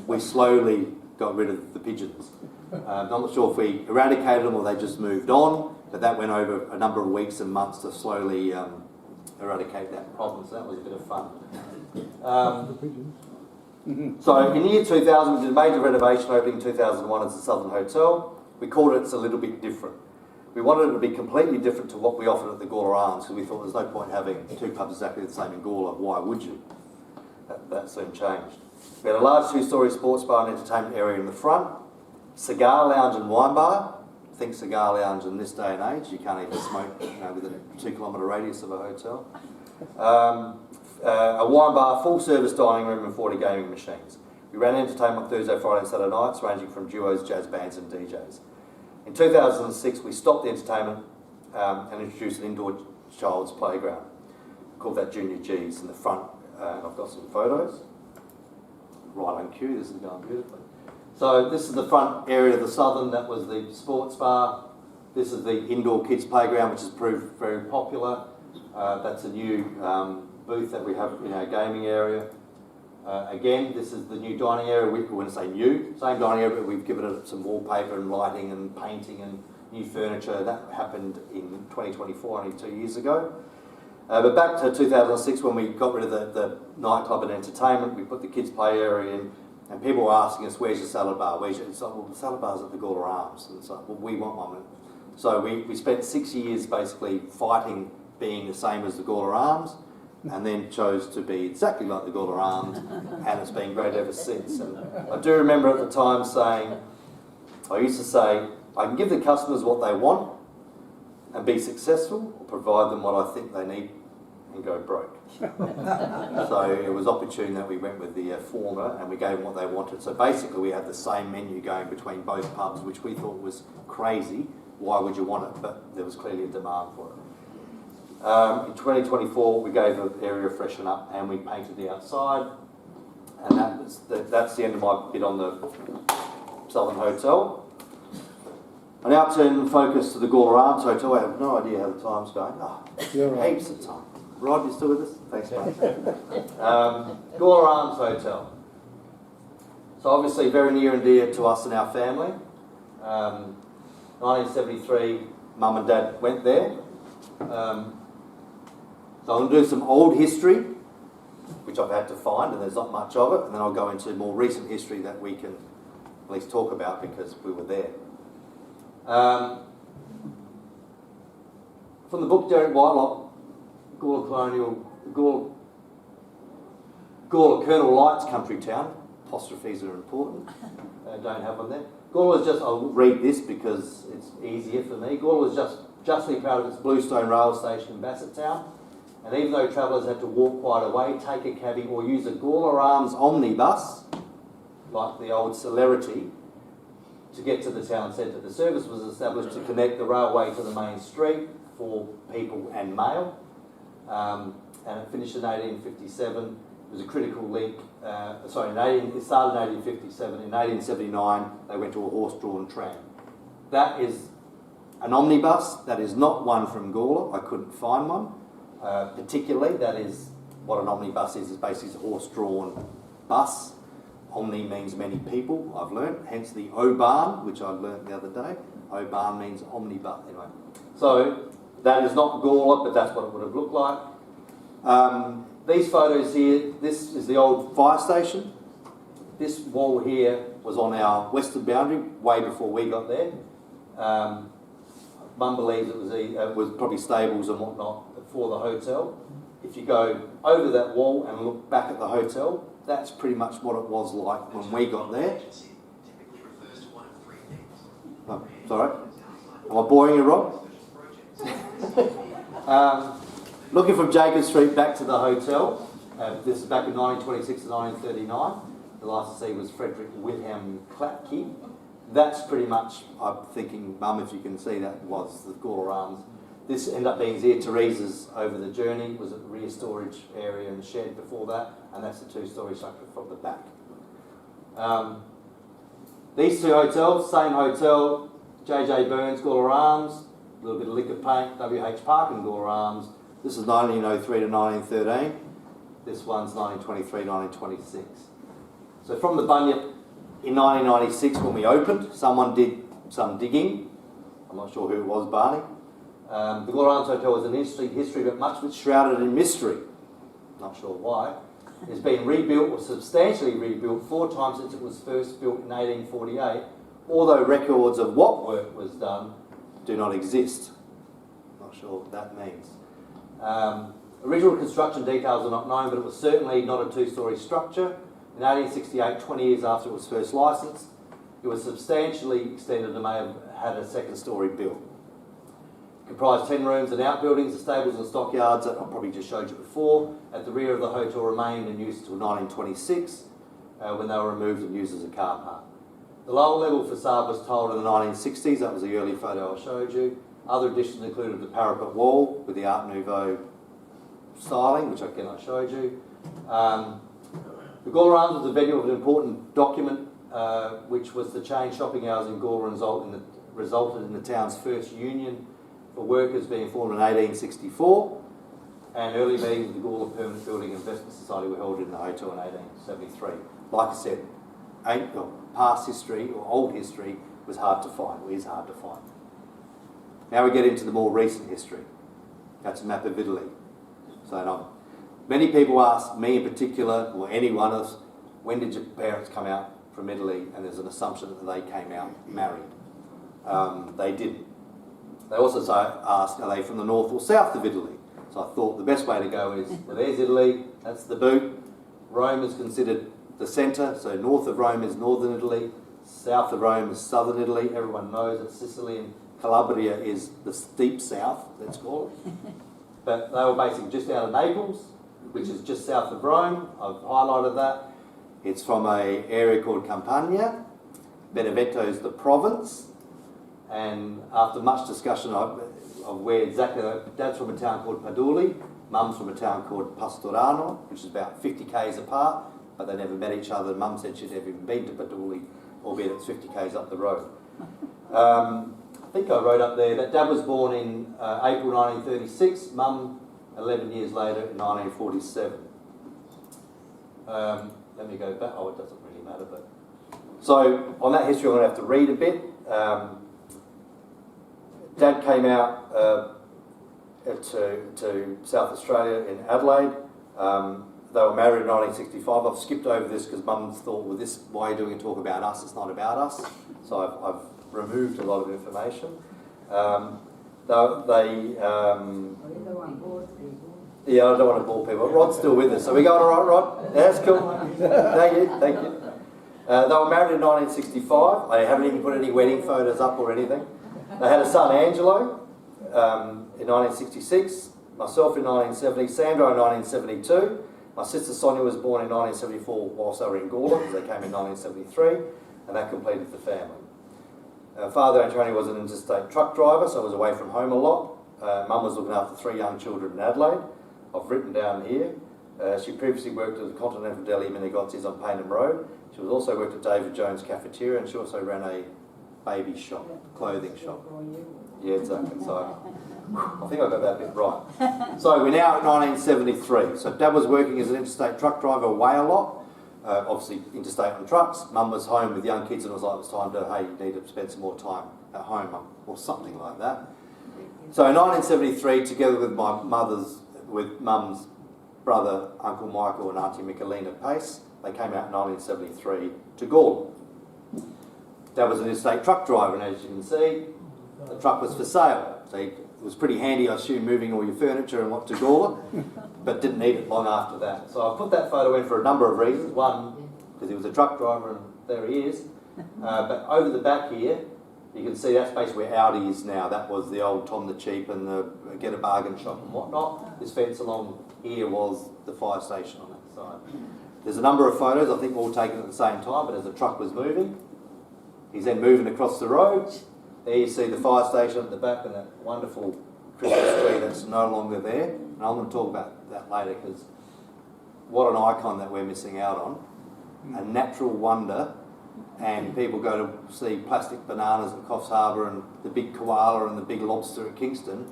Speaker 1: we slowly got rid of the pigeons. I'm not sure if we eradicated them or they just moved on, but that went over a number of weeks and months to slowly eradicate that problem, so that was a bit of fun. So in the year 2000 we did a major renovation opening in 2001 as the Southern Hotel. We called it It's a Little Bit Different. We wanted it to be completely different to what we offered at the Gawler Arms, because we thought there's no point having two pubs exactly the same in Gawler. Why would you? That soon changed. We had a large two-storey sports bar and entertainment area in the front, cigar lounge and wine bar. Think cigar lounge in this day and age. You can't even smoke within a 2-kilometre radius of a hotel. A wine bar, full-service dining room and 40 gaming machines. We ran entertainment Thursday, Friday and Saturday nights, ranging from duos, jazz bands and DJs. In 2006, we stopped the entertainment and introduced an indoor child's playground. We called that Junior G's in the front, and I've got some photos. Right on cue, this is going beautifully. So this is the front area of the Southern, that was the sports bar. This is the indoor kids playground, which has proved very popular. That's a new booth that we have in our gaming area. Again, this is the new dining area. We wouldn't say new, same dining area, but we've given it some wallpaper and lighting and painting and new furniture. That happened in 2024, only 2 years ago. But back to 2006, when we got rid of the nightclub and entertainment, we put the kids' play area in, and people were asking us, "Where's your salad bar? Where's your?" It's like, "Well, the salad bar's at the Gawler Arms." And it's like, "Well, we want one." So we spent 6 years basically fighting being the same as the Gawler Arms, and then chose to be exactly like the Gawler Arms, and it's been great ever since. And I do remember at the time I used to say, I can give the customers what they want and be successful, or provide them what I think they need and go broke. So it was opportune that we went with the former, and we gave them what they wanted. So basically we had the same menu going between both pubs, which we thought was crazy. Why would you want it? But there was clearly a demand for it. In 2024, we gave the area a freshen up and we painted the outside, and that's the end of my bit on the Southern Hotel. I now turn focus to the Gawler Arms Hotel. I have no idea how the time's going. Heaps of time. Rod, you still with us? Thanks, mate. Gawler Arms Hotel. So obviously very near and dear to us and our family. 1973, Mum and Dad went there. So I'm going to do some old history, which I've had to find, and there's not much of it, and then I'll go into more recent history that we can at least talk about because we were there. From the book Derek Whitelock, Gawler Colonel Light's country town. Apostrophes are important. Don't have one there. Gawler was just, I'll read this because it's easier for me. Gawler was justly proud of its Bluestone rail station in Bassetttown. And even though travellers had to walk quite a way, take a cabbie or use a Gawler Arms omnibus, like the old Celerity, to get to the town centre. The service was established to connect the railway to the main street for people and mail. And it finished in 1857. It was a critical link. It started in 1857. In 1879, they went to a horse-drawn tram. That is an omnibus. That is not one from Gawler. I couldn't find one. Particularly, that is what an omnibus is basically a horse-drawn bus. Omni means many people, I've learnt, hence the O-barn, which I learnt the other day. O-barn means omnibus, anyway. So, that is not Gawler, but that's what it would have looked like. These photos here, this is the old fire station. This wall here was on our western boundary, way before we got there. Mum believes it was probably stables and whatnot for the hotel. If you go over that wall and look back at the hotel, that's pretty much what it was like when we got there. Oh, sorry. Am I boring you, Rob? Looking from Jacob Street back to the hotel, this is back in 1926 to 1939. The licensee was Frederick Wilhelm Klapke. That's pretty much, I'm thinking, Mum, if you can see that, was the Gawler Arms. This ended up being Zia Teresa's over the journey. It was a rear storage area and shed before that, and that's the two-storey structure from the back. These two hotels, same hotel, J.J. Burns, Gawler Arms, a little bit of liquor paint, W.H. Park and Gawler Arms. This is 1903 to 1913. This one's 1923, 1926. So from the Bunyip, in 1996 when we opened, someone did some digging. I'm not sure who it was, Barney. The Gawler Arms Hotel was an interesting history, but much of it shrouded in mystery. Not sure why. It's been rebuilt, or substantially rebuilt, 4 times since it was first built in 1848, although records of what work was done do not exist. Not sure what that means. Original construction details are not known, but it was certainly not a 2-storey structure. In 1868, 20 years after it was first licensed, it was substantially extended and may have had a 2nd-storey built. It comprised 10 rooms and outbuildings, the stables and stockyards that I probably just showed you before. At the rear of the hotel remained in use until 1926, when they were removed and used as a car park. The lower level facade was tiled in the 1960s, that was the early photo I showed you. Other additions included the parapet wall with the Art Nouveau styling, which again I showed you. The Gawler Arms was the venue of an important document, which was the chain shopping hours in Gawler resulted in the town's first union for workers being formed in 1864, and early meetings of the Gawler Permanent Building Investment Society were held in the hotel in 1873. Like I said, past history or old history was hard to find, or is hard to find. Now we get into the more recent history. That's a map of Italy. So many people ask me in particular, or any one of us, when did your parents come out from Italy? And there's an assumption that they came out married. They didn't. They also ask, are they from the north or south of Italy? So I thought the best way to go is, well, there's Italy, that's the boot. Rome is considered the centre, so north of Rome is northern Italy, south of Rome is southern Italy. Everyone knows that Sicily and Calabria is the deep south, let's call it. But they were basically just out of Naples, which is just south of Rome. I've highlighted that. It's from an area called Campania. Benevento is the province. And after much discussion of where exactly, Dad's from a town called Paduli, Mum's from a town called Pastorano, which is about 50 k's apart, but they never met each other. Mum said she'd never even been to Paduli, albeit it's 50 k's up the road. I think I wrote up there that Dad was born in April 1936, Mum 11 years later in 1947. Let me go back. Oh, it doesn't really matter, but... So, on that history I'm going to have to read a bit. Dad came out to South Australia in Adelaide. They were married in 1965. I've skipped over this because Mum thought, well, this, why are you doing a talk about us? It's not about us. So I've removed a lot of information. Yeah, I don't want to bore people. Rod's still with us. So we going all right, Rod? Yeah, that's cool. Thank you. They were married in 1965. They haven't even put any wedding photos up or anything. They had a son, Angelo, in 1966. Myself in 1970. Sandro in 1972. My sister Sonia was born in 1974 whilst they were in Gawler, because they came in 1973, and that completed the family. Father Antonio was an interstate truck driver, so was away from home a lot. Mum was looking after 3 young children in Adelaide. I've written down here. She previously worked at the Continental Deli Minigotti's on Payneham Road. She was also worked at David Jones Cafeteria, and she also ran a baby shop, clothing shop. Yeah, exactly. So I think I got that bit right. So we're now at 1973. So Dad was working as an interstate truck driver away a lot, obviously interstate on trucks. Mum was home with young kids and was like, it's time to, hey, you need to spend some more time at home, or something like that. So in 1973, together with Mum's brother, Uncle Michael and Auntie Michelina Pace, they came out in 1973 to Gawler. Dad was an interstate truck driver, and as you can see, the truck was for sale. So it was pretty handy, I assume, moving all your furniture and what to Gawler, but didn't need it long after that. So I put that photo in for a number of reasons. One, because he was a truck driver, and there he is. But over the back here, you can see that's basically where Audi is now. That was the old Tom the Cheap and the Get a Bargain shop and whatnot. This fence along here was the fire station on that side. There's a number of photos, I think all taken at the same time, but as the truck was moving, he's then moving across the road. There you see the fire station at the back and that wonderful Christmas tree that's no longer there. And I'm going to talk about that later, because what an icon that we're missing out on. A natural wonder, and people go to see plastic bananas at Coffs Harbour and the big koala and the big lobster at Kingston.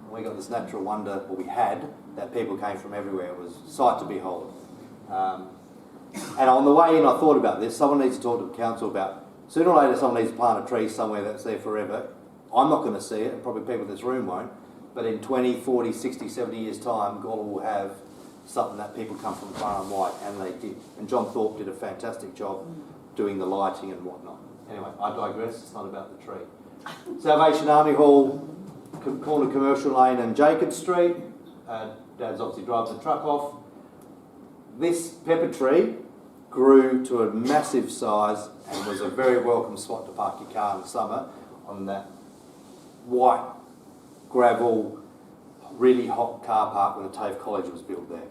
Speaker 1: And we got this natural wonder, or we had, that people came from everywhere. It was a sight to behold. And on the way in, I thought about this. Someone needs to talk to the council about, sooner or later someone needs to plant a tree somewhere that's there forever. I'm not going to see it, and probably people in this room won't, but in 20, 40, 60, 70 years' time, Gawler will have something that people come from far and wide, and they did. And John Thorpe did a fantastic job doing the lighting and whatnot. Anyway, I digress, it's not about the tree. Salvation Army Hall, corner Commercial Lane and Jacob Street. Dad's obviously driving the truck off. This pepper tree grew to a massive size and was a very welcome spot to park your car in the summer on that white gravel, really hot car park when the TAFE College was built there.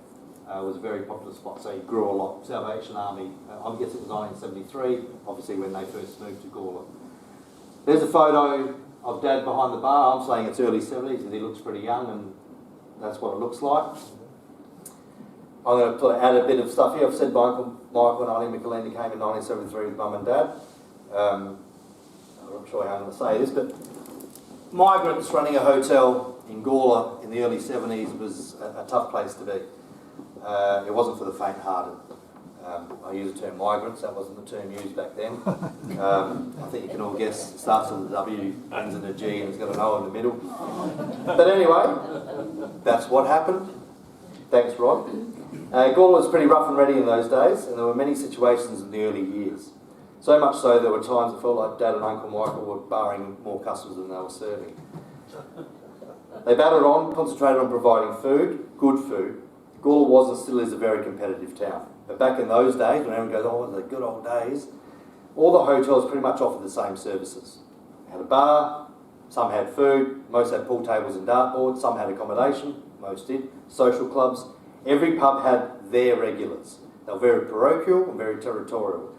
Speaker 1: It was a very popular spot, so he grew a lot. Salvation Army, I guess it was 1973, obviously when they first moved to Gawler. There's a photo of Dad behind the bar. I'm saying it's early 70s, and he looks pretty young, and that's what it looks like. I'm going to add a bit of stuff here. I've said Michael and Auntie Michelina came in 1973 with Mum and Dad. I'm not sure how I'm going to say this, but migrants running a hotel in Gawler in the early 70s was a tough place to be. It wasn't for the faint-hearted. I use the term migrants, that wasn't the term used back then. I think you can all guess, it starts with a W, ends in a G, and it's got an O in the middle. But anyway, that's what happened. Thanks, Rod. Gawler was pretty rough and ready in those days, and there were many situations in the early years. So much so there were times it felt like Dad and Uncle Michael were barring more customers than they were serving. They battled on, concentrated on providing food, good food. Gawler was and still is a very competitive town. But back in those days, when everyone goes, oh, the good old days, all the hotels pretty much offered the same services. They had a bar, some had food, most had pool tables and dartboards, some had accommodation, most did, social clubs. Every pub had their regulars. They were very parochial and very territorial,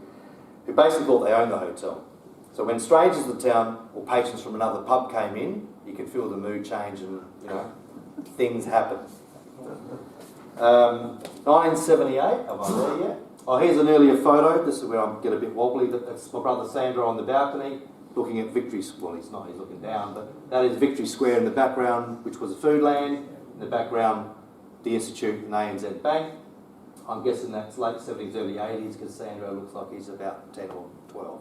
Speaker 1: who basically thought they owned the hotel. So when strangers to the town or patrons from another pub came in, you could feel the mood change and, things happen. 1978, am I there yet? Oh, here's an earlier photo. This is where I get a bit wobbly. That's my brother Sandro on the balcony looking at Victory Square. Well, he's not, he's looking down, but that is Victory Square in the background, which was a food land. In the background, the Institute and ANZ Bank. I'm guessing that's late 70s, early 80s, because Sandro looks like he's about 10 or 12.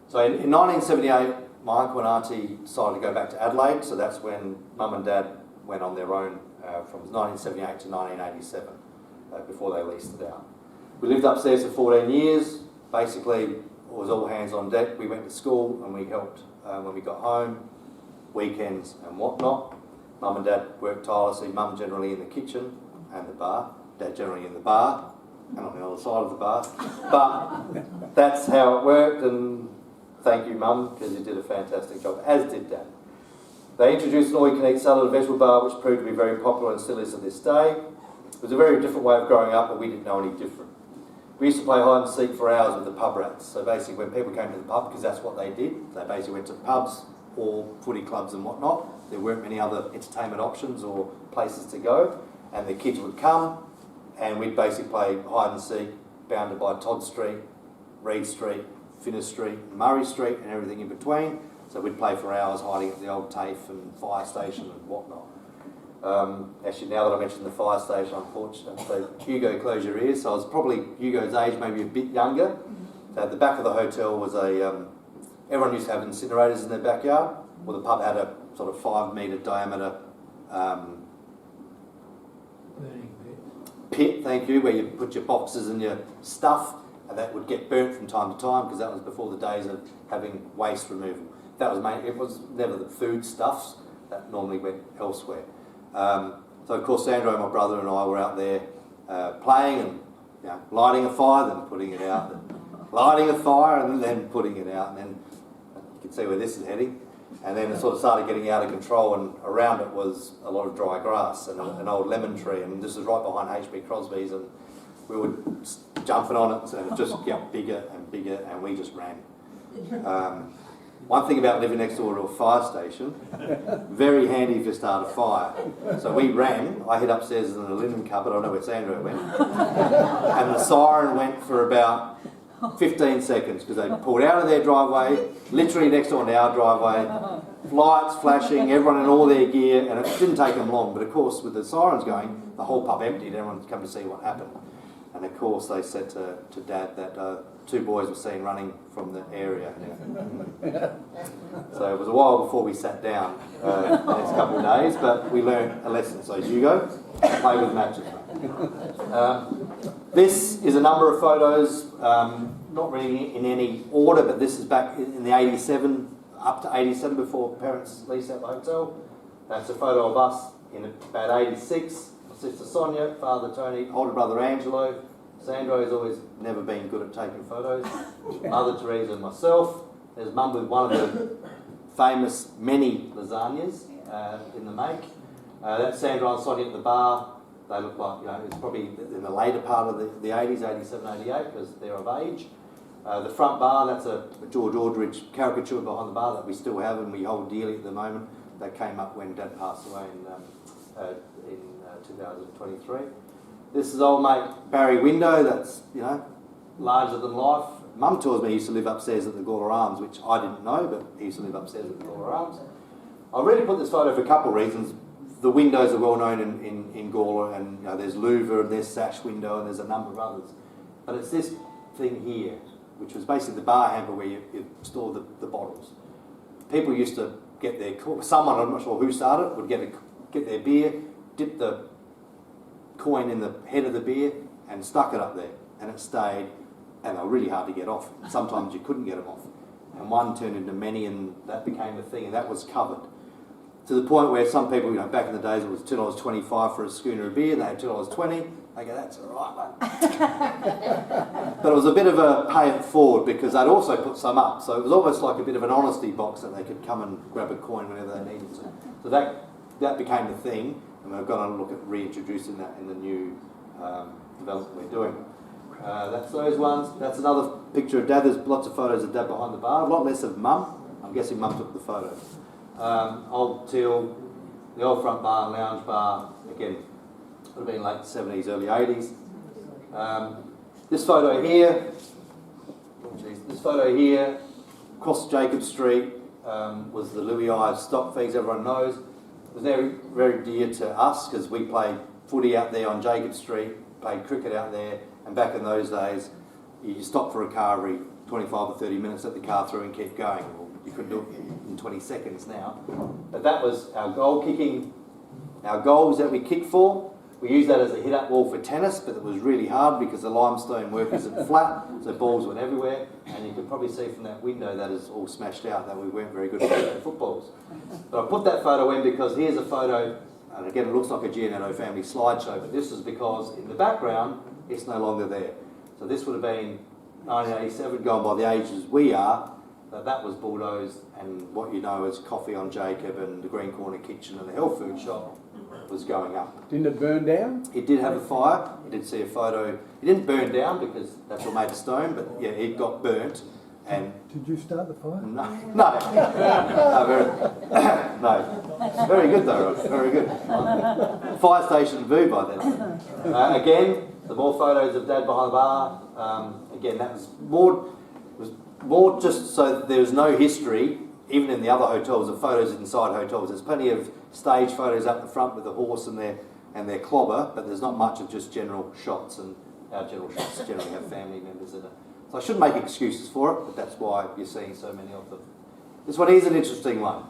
Speaker 1: So in 1978, my uncle and auntie decided to go back to Adelaide, so that's when Mum and Dad went on their own from 1978 to 1987, before they leased it out. We lived upstairs for 14 years. Basically, it was all hands on deck. We went to school and we helped when we got home, weekends and whatnot. Mum and Dad worked tirelessly. Mum generally in the kitchen and the bar. Dad generally in the bar and on the other side of the bar. But that's how it worked, and thank you, Mum, because you did a fantastic job, as did Dad. They introduced an all-you-can-eat salad and vegetable bar, which proved to be very popular and still is to this day. It was a very different way of growing up, but we didn't know any different. We used to play hide and seek for hours with the pub rats. So basically when people came to the pub, because that's what they did, they basically went to pubs or footy clubs and whatnot. There weren't many other entertainment options or places to go. And the kids would come and we'd basically play hide and seek, bounded by Todd Street, Reed Street, Finnis Street, Murray Street and everything in between. So we'd play for hours hiding at the old TAFE and fire station and whatnot. Actually, now that I mentioned the fire station, unfortunately, Hugo, close your ears. So I was probably Hugo's age, maybe a bit younger. So at the back of the hotel was everyone used to have incinerators in their backyard. Well, the pub had a sort of 5 metre diameter pit, thank you, where you put your boxes and your stuff, and that would get burnt from time to time, because that was before the days of having waste removal. That was it was never the food stuffs, that normally went elsewhere. So of course Sandro, my brother, and I were out there playing and lighting a fire, then putting it out, then lighting a fire and then putting it out, and then you can see where this is heading. And then it sort of started getting out of control, and around it was a lot of dry grass and an old lemon tree, and this was right behind HB Crosby's, and we were jumping on it, and it just got bigger and bigger, and we just ran. One thing about living next door to a fire station, very handy if you start a fire. So we ran, I hid upstairs in the linen cupboard, I know where Sandra went, and the siren went for about 15 seconds, because they pulled out of their driveway, literally next door to our driveway, lights flashing, everyone in all their gear, and it didn't take them long, but of course with the sirens going, the whole pub emptied, everyone come to see what happened. And of course they said to Dad that 2 boys were seen running from the area. So it was a while before we sat down the next couple of days, but we learned a lesson. So Hugo, play with matches. This is a number of photos, not really in any order, but this is back in the 87, up to 87 before parents leased out the hotel. That's a photo of us in about 86. Sister Sonia, Father Tony, older brother Angelo. Sandro has always never been good at taking photos. Mother Teresa and myself. There's Mum with one of the famous many lasagnas in the make. That's Sandro and Sonia at the bar. They look like, it's probably in the later part of the 80s, 87, 88, because they're of age. The front bar, that's a George Aldridge caricature behind the bar that we still have and we hold dearly at the moment. That came up when Dad passed away in 2023. This is old mate Barry Window, that's larger than life. Mum tells me he used to live upstairs at the Gawler Arms, which I didn't know, but he used to live upstairs at the Gawler Arms. I really put this photo for a couple of reasons. The windows are well known in Gawler, and there's Louver and there's Sash Window and there's a number of others. But it's this thing here, which was basically the bar hamper where you store the bottles. People used to get their, someone, I'm not sure who started, would get their beer, dip the coin in the head of the beer and stuck it up there, and it stayed, and they were really hard to get off. Sometimes you couldn't get them off, and one turned into many, and that became a thing, and that was covered to the point where some people, back in the days it was $2.25 for a schooner of beer, and they had $2.20. They go, that's all right, mate. But it was a bit of a pay it forward, because they'd also put some up, so it was almost like a bit of an honesty box that they could come and grab a coin whenever they needed to. So that became the thing. And we've got to look at reintroducing that in the new development we're doing. That's those ones. That's another picture of Dad. There's lots of photos of Dad behind the bar. A lot less of Mum. I'm guessing Mum took the photos. Old Teal, the old front bar, lounge bar. Again, would have been late 70s, early 80s. This photo here. This photo here, across Jacob Street, was the Louis Ives stock fees. Everyone knows. It was very, very dear to us because we played footy out there on Jacob Street, played cricket out there, and back in those days, you stopped for a car every 25 or 30 minutes, let the car through and keep going. Well, you could do it in 20 seconds now. But that was our goal kicking, our goals that we kicked for. We used that as a hit-up wall for tennis, but it was really hard because the limestone work isn't flat, so balls went everywhere. And you can probably see from that window that is all smashed out that we weren't very good at footballs. But I put that photo in because here's a photo, and again it looks like a Giannitto family slideshow, but this is because in the background it's no longer there. So this would have been 1987, going by the ages we are, that was bulldozed, and what you know as Coffee on Jacob and the Green Corner Kitchen and the health food shop was going up.
Speaker 3: Didn't it burn down?
Speaker 1: It did have a fire. You did see a photo. It didn't burn down because that's all made of stone, but yeah, it got burnt. And
Speaker 4: did you start the fire?
Speaker 1: no, no, very good though, very good. Fire station boo by then. Again, the more photos of Dad behind the bar. Again, that was more just so that there was no history. Even in the other hotels, of photos inside hotels, there's plenty of stage photos up the front with the horse and their clobber, but there's not much of just general shots, and our general shots generally have family members in it. So I shouldn't make excuses for it, but that's why you're seeing so many of them. This one is an interesting one.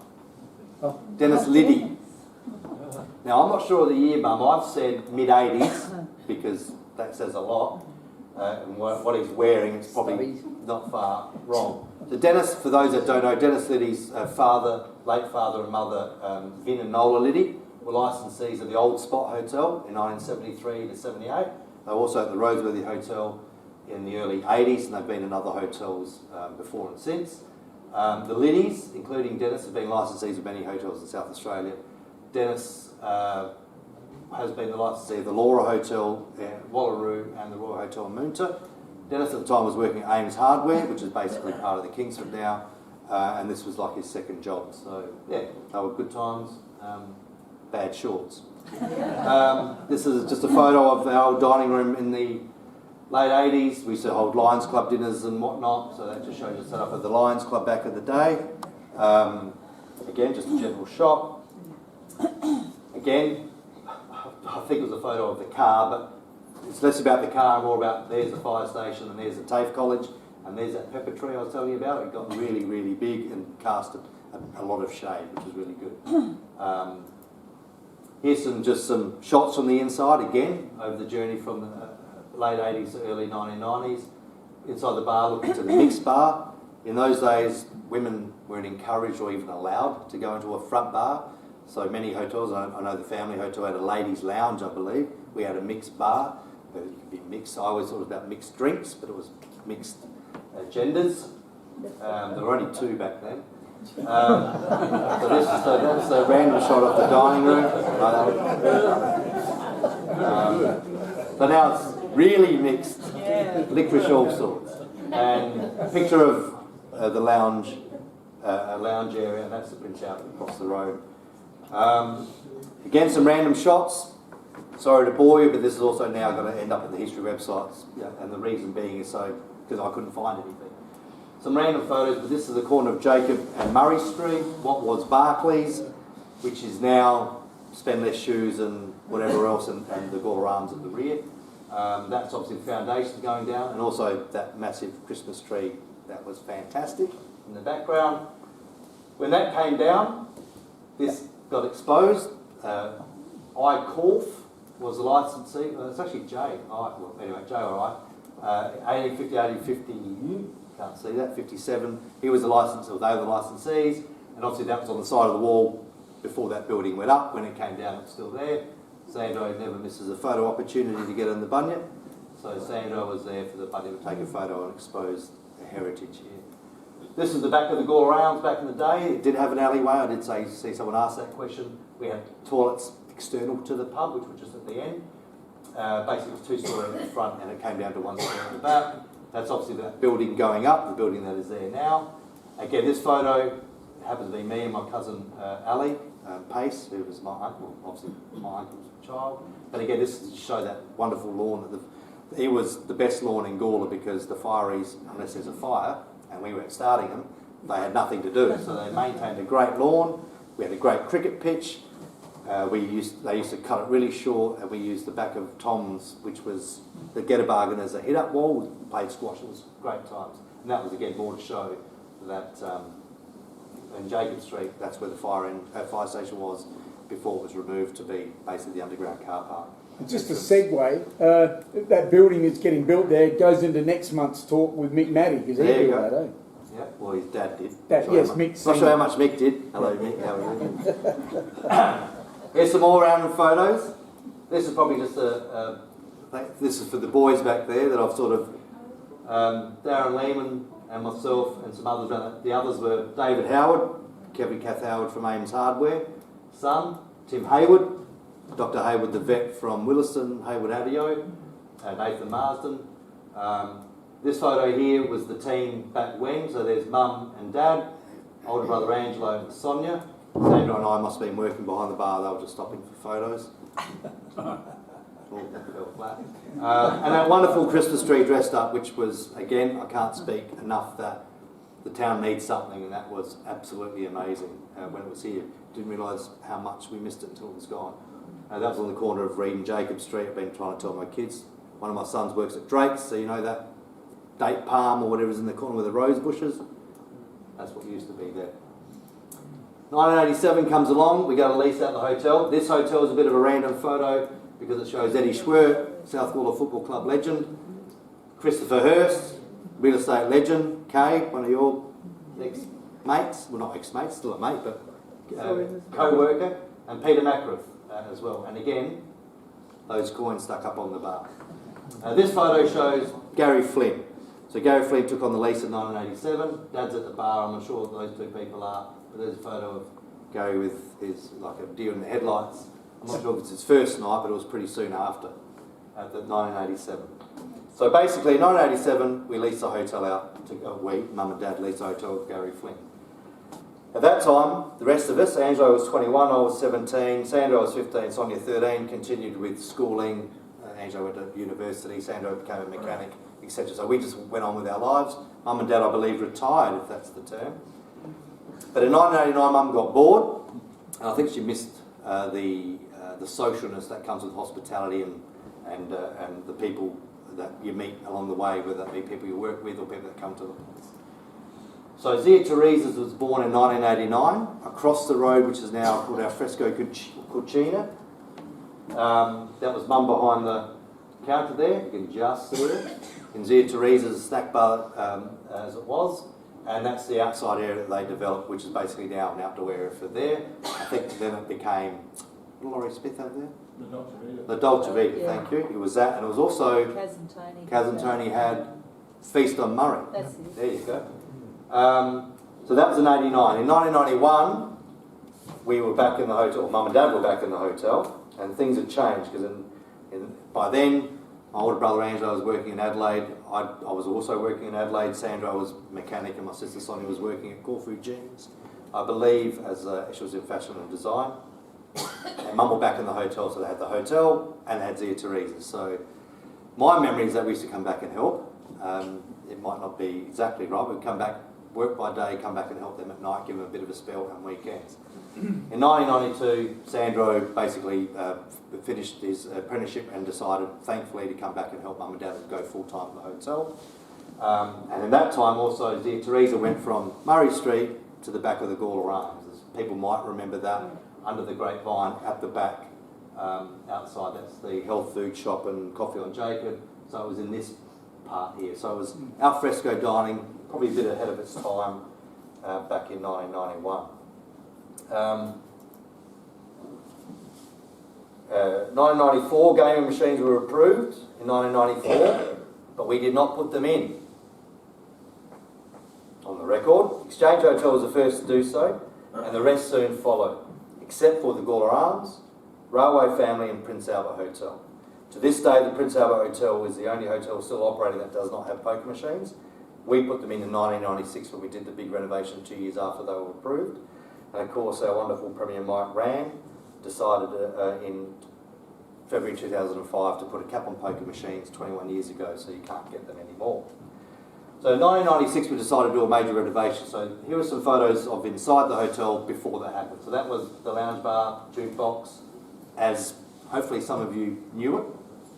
Speaker 1: Dennis Liddy. Now I'm not sure of the year, Mum. I've said mid-80s because that says a lot. And what he's wearing, it's probably not far wrong. So Dennis, for those that don't know, Dennis Liddy's father, late father and mother, Vin and Nola Liddy, were licensees of the Old Spot Hotel in 1973 to 78. They were also at the Roseworthy Hotel in the early 80s, and they've been in other hotels before and since. The Liddys, including Dennis, have been licensees of many hotels in South Australia. Dennis has been the licensee of the Laura Hotel in Wallaroo and the Royal Hotel in Moonta. Dennis at the time was working at Ames Hardware, which is basically part of the Kingsford now, and this was like his second job. So yeah, they were good times, bad shorts. This is just a photo of our dining room in the late 80s. We used to hold Lions Club dinners and whatnot, so that just shows the setup of the Lions Club back in the day. Again, just a general shot. Again, I think it was a photo of the car, but it's less about the car, more about there's the fire station and there's the TAFE college and there's that pepper tree I was telling you about. It got really, really big and cast a lot of shade, which was really good. Here's just some shots from the inside, again, over the journey from the late 80s to early 1990s. Inside the bar, looking to the mixed bar. In those days, women weren't encouraged or even allowed to go into a front bar. So many hotels, I know the family hotel had a ladies' lounge, I believe. We had a mixed bar. But you could be mixed. I always thought about mixed drinks, but it was mixed genders. There were only two back then. So that's a random shot of the dining room. So now it's really mixed, licorice all sorts. And a picture of the lounge, a lounge area, and that's the Prince Albert across the road. Again, some random shots. Sorry to bore you, but this is also now going to end up at the history websites, and the reason being is so because I couldn't find anything. Some random photos, but this is the corner of Jacob and Murray Street, what was Barclays, which is now Spend Less Shoes and whatever else, and the Gawler Arms at the rear. That's obviously the foundations going down, and also that massive Christmas tree that was fantastic in the background. When that came down, this got exposed. I-Corf was the licensee. It's actually J. Anyway, J or I. 1850, you can't see that, 57. He was the licensee, or they were the licensees, and obviously that was on the side of the wall before that building went up. When it came down, it's still there. Sandro never misses a photo opportunity to get in the bunyip. So Sandro was there for the bunyip to take a photo and expose the heritage here. This is the back of the Gawler Arms back in the day. It did have an alleyway. I did see someone ask that question. We had toilets external to the pub, which was just at the end. Basically, it was two-storey at the front, and it came down to one story at the back. That's obviously that building going up, the building that is there now. Again, this photo happens to be me and my cousin Ali Pace, who was my uncle, obviously my uncle's child. But again, this is to show that wonderful lawn. It was the best lawn in Gawler because the fireys, unless there's a fire, and we weren't starting them, they had nothing to do. So they maintained a great lawn. We had a great cricket pitch. they used to cut it really short, and we used the back of Tom's, which was the Get a Bargain, as a hit-up wall. We played squash. It was great times. And that was, again, more to show that in Jacob Street, that's where the fire station was before it was removed to be basically the underground car park.
Speaker 3: Just a segue, that building that's getting built there goes into next month's talk with Mick Maddy, because he
Speaker 1: There you
Speaker 3: built
Speaker 1: go.
Speaker 3: that, eh?
Speaker 1: Yeah, well, his dad did.
Speaker 3: Yes, Mick.
Speaker 1: Not sure how much Mick did. Hello, Mick. How are you? Here's some more random photos. This is probably just this is for the boys back there that I've sort of, Darren Lehman and myself and some others. The others were David Howard, Kevin Kath Howard from Ames Hardware, son, Tim Hayward, Dr. Hayward the vet from Willaston, Hayward Adio, Nathan Marsden. This photo here was the team back when, so there's mum and dad, older brother Angelo and Sonia. Sandra and I must have been working behind the bar, they were just stopping for photos. Fell flat. And that wonderful Christmas tree dressed up, which was, again, I can't speak enough that the town needs something, and that was absolutely amazing when it was here. Didn't realise how much we missed it until it was gone. That was on the corner of Reed and Jacob Street. I've been trying to tell my kids. One of my sons works at Drake's, so you know that date palm or whatever's in the corner with the rose bushes? That's what used to be there. 1987 comes along, we go to lease out the hotel. This hotel is a bit of a random photo because it shows Eddie Schwer, South Gawler Football Club legend, Christopher Hurst, real estate legend, Kay, one of your ex-mates, well not ex-mates, still a mate, but co-worker, and Peter Mackruth as well. And again, those coins stuck up on the bar. This photo shows Gary Flynn. So Gary Flynn took on the lease in 1987. Dad's at the bar, I'm not sure what those two people are, but there's a photo of Gary with his, like a deer in the headlights. I'm not sure if it's his first night, but it was pretty soon after, at the 1987. So basically, in 1987, we leased the hotel out to, mum and dad leased the hotel with Gary Flynn. At that time, the rest of us, Angelo was 21, I was 17, Sandra was 15, Sonia 13, continued with schooling. Angelo went to university, Sandra became a mechanic, etc. So we just went on with our lives. Mum and dad, I believe, retired, if that's the term. But in 1989, Mum got bored, and I think she missed the socialness that comes with hospitality and the people that you meet along the way, whether that be people you work with or people that come to the place. So Zia Teresa's was born in 1989, across the road, which is now called our Fresco Cucina. That was Mum behind the counter there, you can just see it. And Zia Teresa's snack bar as it was, and that's the outside area that they developed, which is basically now an outdoor area for there. I think then it became, Laurie Smith over there?
Speaker 4: The Dolce Vita.
Speaker 1: The Dolce Vita,
Speaker 5: Yeah.
Speaker 1: thank you. It was that, and it was also, Kaz and Tony had Feast on Murray.
Speaker 5: That's it.
Speaker 1: There you go. So that was in 89. In 1991, we were back in the hotel, Mum and Dad were back in the hotel, and things had changed, because by then, my older brother Angelo was working in Adelaide. I was also working in Adelaide. Sandra was a mechanic, and my sister Sonia was working at Corfu Jeans, I believe, as she was in fashion and design. And Mum were back in the hotel, so they had the hotel and they had Zia Teresa. So my memory is that we used to come back and help. It might not be exactly right. We'd come back, work by day, come back and help them at night, give them a bit of a spell on weekends. In 1992, Sandro basically finished his apprenticeship and decided, thankfully, to come back and help Mum and Dad go full-time at the hotel. And in that time also, Zia Teresa went from Murray Street to the back of the Gawler Arms. As people might remember that, under the grapevine at the back, outside, that's the health food shop and coffee on Jacob. So it was in this part here. So it was al fresco dining, probably a bit ahead of its time back in 1991. 1994, gaming machines were approved in 1994, but we did not put them in on the record. Exchange Hotel was the first to do so, and the rest soon followed, except for the Gawler Arms, Railway Family and Prince Albert Hotel. To this day, the Prince Albert Hotel is the only hotel still operating that does not have poker machines. We put them in 1996 when we did the big renovation 2 years after they were approved. And of course, our wonderful Premier Mike Rand decided in February 2005 to put a cap on poker machines 21 years ago, so you can't get them anymore. So in 1996 we decided to do a major renovation. So here are some photos of inside the hotel before that happened. So that was the lounge bar, jukebox, as hopefully some of you knew it.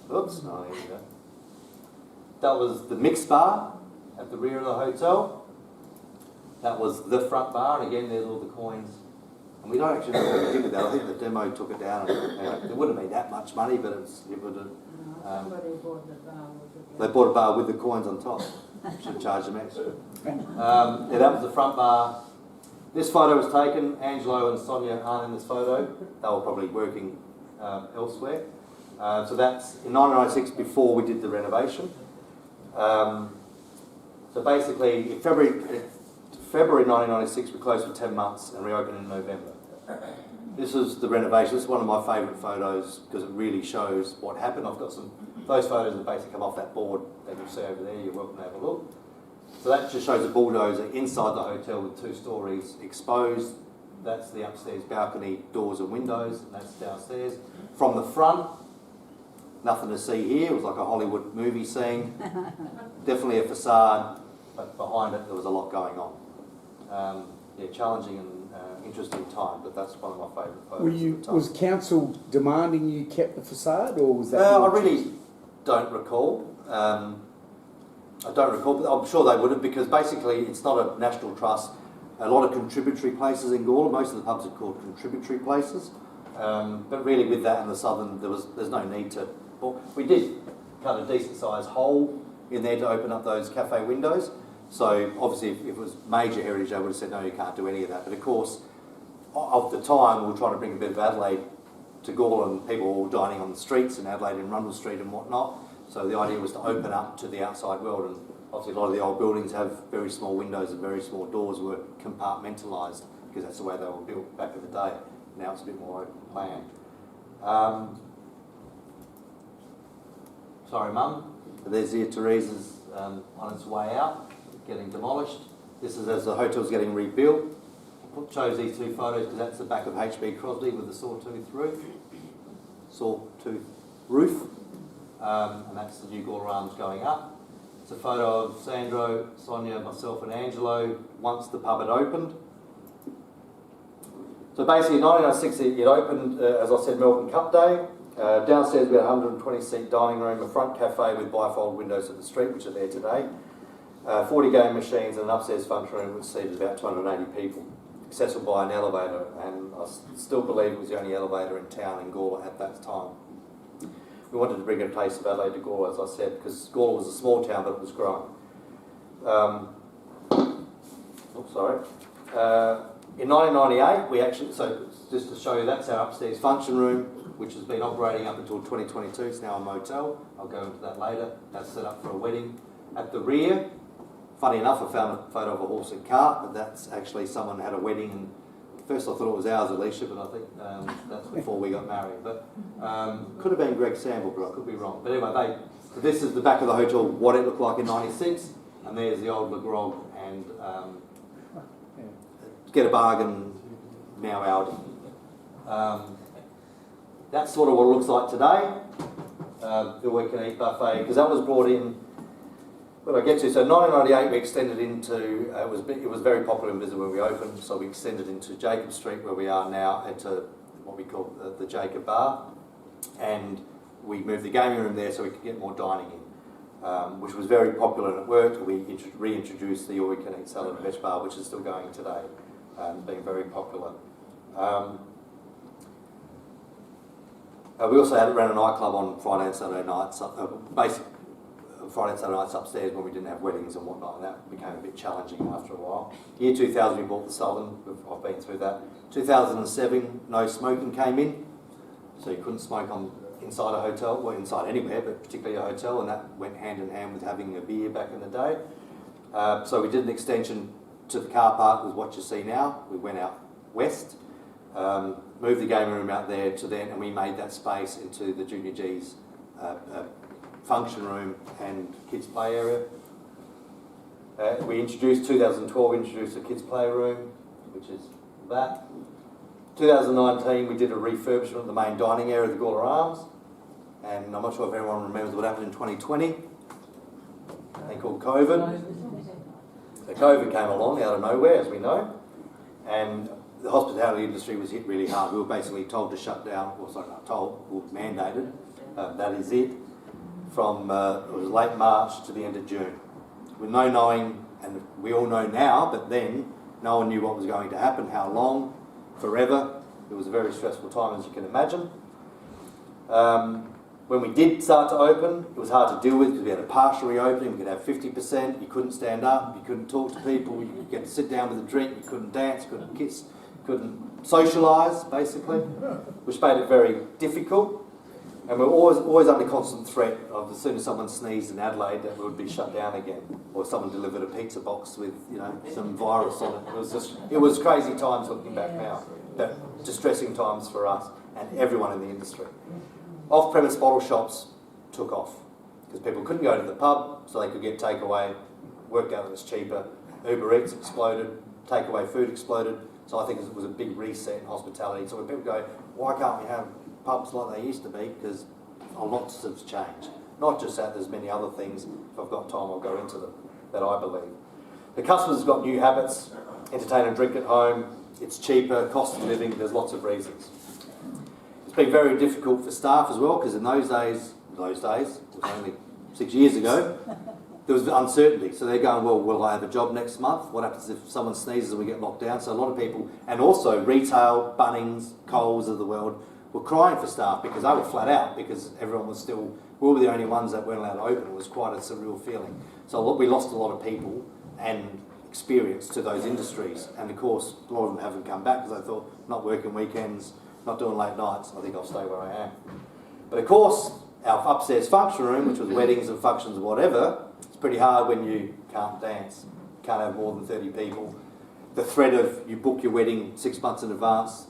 Speaker 1: Oops, oh, there you go. That was the mixed bar at the rear of the hotel. That was the front bar, and again there's all the coins. And we don't actually know what we did with that. I think the demo took it down. And, it wouldn't have been that much money, but it would have.
Speaker 4: Somebody bought the bar with the...
Speaker 1: They bought a bar with the coins on top. Should charge them extra. Yeah, that was the front bar. This photo was taken. Angelo and Sonia aren't in this photo. They were probably working elsewhere. So that's in 1996 before we did the renovation. So basically, in February 1996, we closed for 10 months and reopened in November. This is the renovation. This is one of my favourite photos because it really shows what happened. I've got some, those photos that basically come off that board that you see over there. You're welcome to have a look. So that just shows a bulldozer inside the hotel with 2 stories exposed. That's the upstairs balcony, doors and windows, and that's downstairs. From the front, nothing to see here. It was like a Hollywood movie scene. Definitely a facade, but behind it there was a lot going on. Yeah, challenging and interesting time, but that's one of my favourite photos.
Speaker 3: Was council demanding you kept the facade, or was that?
Speaker 1: I really don't recall. I don't recall, but I'm sure they would have, because basically it's not a national trust. A lot of contributory places in Gawler, most of the pubs are called contributory places, but really with that in the southern, there's no need to. Well, we did cut a decent sized hole in there to open up those cafe windows. So obviously if it was major heritage, they would have said, no, you can't do any of that. But of course, of the time, we were trying to bring a bit of Adelaide to Gawler, and people were all dining on the streets in Adelaide and Rundle Street and whatnot. So the idea was to open up to the outside world, and obviously a lot of the old buildings have very small windows and very small doors, were compartmentalised because that's the way they were built back in the day. Now it's a bit more open plan. Sorry, Mum. There's the Teresa's on its way out, getting demolished. This is as the hotel's getting rebuilt. Chose these 2 photos because that's the back of HB Crosby with the sawtooth roof, and that's the new Gawler Arms going up. It's a photo of Sandro, Sonia, myself and Angelo once the pub had opened. So basically in 1996 it opened, as I said, Melbourne Cup Day. Downstairs we had a 120-seat dining room, a front cafe with bifold windows at the street, which are there today. 40 game machines and an upstairs function room which seated about 280 people, accessible by an elevator, and I still believe it was the only elevator in town in Gawler at that time. We wanted to bring a taste of Adelaide to Gawler, as I said, because Gawler was a small town but it was growing. In 1998 we actually, so just to show you, that's our upstairs function room, which has been operating up until 2022. It's now a motel. I'll go into that later. That's set up for a wedding. At the rear, funny enough, I found a photo of a horse and cart, but that's actually someone had a wedding, and first I thought it was ours, Alicia, but I think that's before we got married. But could have been Greg Samble, but I could be wrong. But anyway, so this is the back of the hotel, what it looked like in '96, and there's the old Le Grog and Get a Bargain, now Audi. That's sort of what it looks like today. The We Can Eat buffet, because that was brought in. What I get to, so 1998 we extended into, it was very popular in Visitor when we opened, so we extended into Jacob Street where we are now, into what we call the Jacob Bar, and we moved the gaming room there so we could get more dining in, which was very popular and it worked. We reintroduced the All We Can Eat Salad and Veg Bar, which is still going today, being very popular. We also ran a nightclub on Friday and Saturday nights, basically Friday and Saturday nights upstairs when we didn't have weddings and whatnot, and that became a bit challenging after a while. Year 2000 we bought the Southern, I've been through that. 2007, no smoking came in, so you couldn't smoke inside a hotel, well inside anywhere, but particularly a hotel, and that went hand in hand with having a beer back in the day. So we did an extension to the car park with what you see now. We went out west, moved the gaming room out there to then, and we made that space into the Junior G's function room and kids play area. We introduced, 2012, we introduced a kids play room, which is that. 2019 we did a refurbishment of the main dining area of the Gawler Arms, and I'm not sure if everyone remembers what happened in 2020, they called COVID. The COVID came along out of nowhere, as we know, and the hospitality industry was hit really hard. We were basically told to shut down, or sorry, not told, we were mandated, that is it, from it was late March to the end of June. With no knowing, and we all know now, but then no one knew what was going to happen, how long, forever. It was a very stressful time, as you can imagine. When we did start to open, it was hard to deal with because we had a partial reopening. We could have 50%. You couldn't stand up. You couldn't talk to people. You could get to sit down with a drink. You couldn't dance. Couldn't kiss. Couldn't socialise, basically, which made it very difficult. And we were always under constant threat of as soon as someone sneezed in Adelaide that we would be shut down again, or someone delivered a pizza box with some virus on it. It was crazy times looking back now, but distressing times for us and everyone in the industry. Off-premise bottle shops took off because people couldn't go to the pub, so they could get takeaway. Worked out it was cheaper. Uber Eats exploded. Takeaway food exploded. So I think it was a big reset in hospitality. So when people go, why can't we have pubs like they used to be? Because a lot has changed. Not just that, there's many other things. If I've got time, I'll go into them, that I believe. The customers have got new habits. Entertain and drink at home. It's cheaper, cost of living. There's lots of reasons. It's been very difficult for staff as well, because in those days, it was only 6 years ago, there was uncertainty. So they're going, well, will I have a job next month? What happens if someone sneezes and we get locked down? So a lot of people, and also retail, Bunnings, Coles of the world, were crying for staff because they were flat out, because everyone was still, we were the only ones that weren't allowed to open. It was quite a surreal feeling. So we lost a lot of people and experience to those industries. And of course, a lot of them haven't come back because they thought, not working weekends, not doing late nights, I think I'll stay where I am. But of course, our upstairs function room, which was weddings and functions and whatever, it's pretty hard when you can't dance, can't have more than 30 people. The threat of you book your wedding 6 months in advance,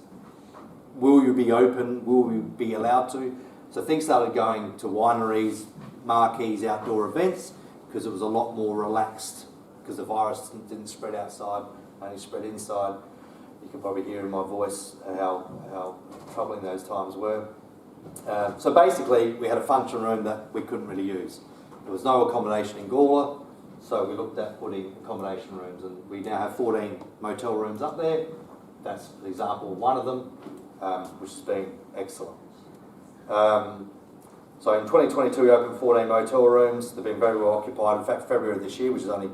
Speaker 1: will you be open, will you be allowed to? So things started going to wineries, marquees, outdoor events, because it was a lot more relaxed, because the virus didn't spread outside, only spread inside. You can probably hear in my voice how troubling those times were. So basically, we had a function room that we couldn't really use. There was no accommodation in Gawler, so we looked at putting accommodation rooms, and we now have 14 motel rooms up there. That's an example of one of them, which has been excellent. So in 2022, we opened 14 motel rooms. They've been very well occupied. In fact, February of this year, which is only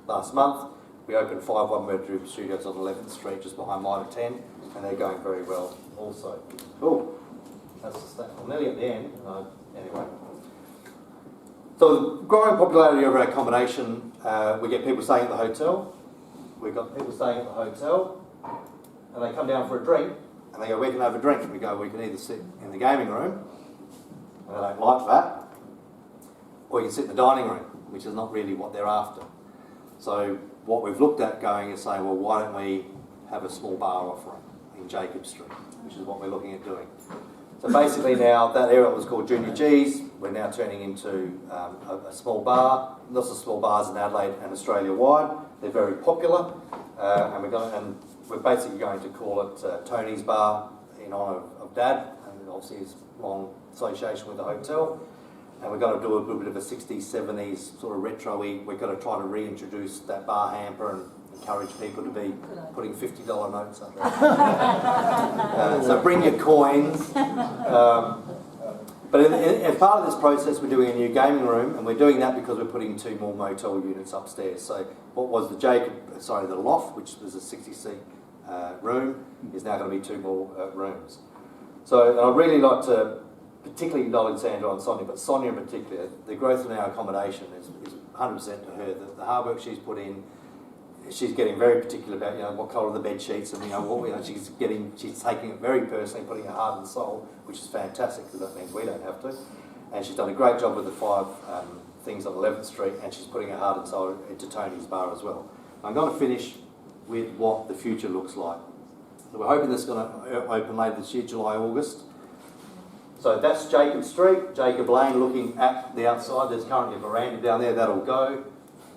Speaker 1: last month, we opened 5 one-bedroom studios on 11th Street, just behind Mitre 10, and they're going very well also. Oh, I'm nearly at the end. Anyway. So the growing popularity of our accommodation, we get people staying at the hotel. We've got people staying at the hotel, and they come down for a drink, and they go, we can have a drink. And we go, we can either sit in the gaming room, and they don't like that, or you can sit in the dining room, which is not really what they're after. So what we've looked at going is saying, well, why don't we have a small bar offering in Jacob Street, which is what we're looking at doing. So basically now, that area was called Junior G's, we're now turning into a small bar. Lots of small bars in Adelaide and Australia-wide. They're very popular, and we're basically going to call it Tony's Bar in honour of Dad, and obviously his long association with the hotel. And we're going to do a little bit of a 60s, 70s sort of retro-y. We're going to try to reintroduce that bar hamper and encourage people to be putting $50 notes up there. So bring your coins. But as part of this process, we're doing a new gaming room, and we're doing that because we're putting 2 more motel units upstairs. So what was the loft, which was a 60-seat room, is now going to be 2 more rooms. So and I'd really like to particularly acknowledge Sandra and Sonia, but Sonia in particular, the growth in our accommodation is 100% to her. The hard work she's put in, she's getting very particular about what colour the bed sheets and she's taking it very personally, putting her heart and soul, which is fantastic because that means we don't have to. And she's done a great job with the 5 things on 11th Street, and she's putting her heart and soul into Tony's Bar as well. I'm going to finish with what the future looks like. So we're hoping this is going to open later this year, July, August. So that's Jacob Street, Jacob Lane, looking at the outside. There's currently a veranda down there, that'll go.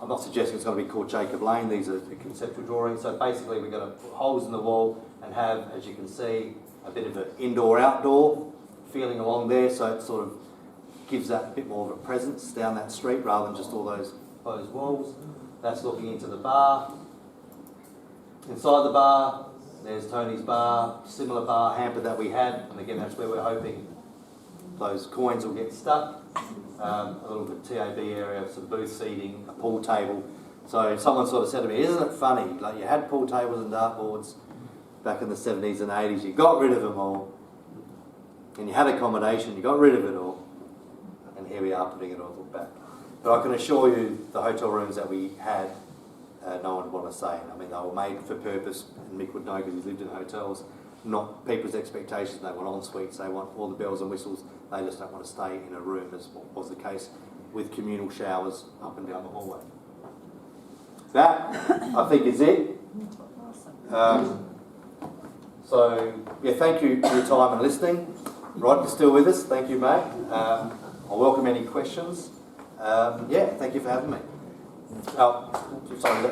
Speaker 1: I'm not suggesting it's going to be called Jacob Lane, these are the conceptual drawings. So basically we're going to put holes in the wall and have, as you can see, a bit of an indoor-outdoor feeling along there, so it sort of gives that a bit more of a presence down that street rather than just all those proposed walls. That's looking into the bar. Inside the bar, there's Tony's bar, similar bar hamper that we had, and again that's where we're hoping those coins will get stuck. A little bit TAB area, some booth seating, a pool table. So someone sort of said to me, isn't it funny, like you had pool tables and dartboards back in the 70s and 80s, you got rid of them all, and you had accommodation, you got rid of it all, and here we are putting it all back. But I can assure you the hotel rooms that we had, no one would want to stay in. I mean, they were made for purpose, and Mick would know because he's lived in hotels, not people's expectations. They want en suites, they want all the bells and whistles, they just don't want to stay in a room, as was the case with communal showers up and down the hallway. That, I think, is it. So, yeah, thank you for your time and listening. Rod, you're still with us. Thank you, mate. I'll welcome any questions. Yeah, thank you for having me. Oh, sorry.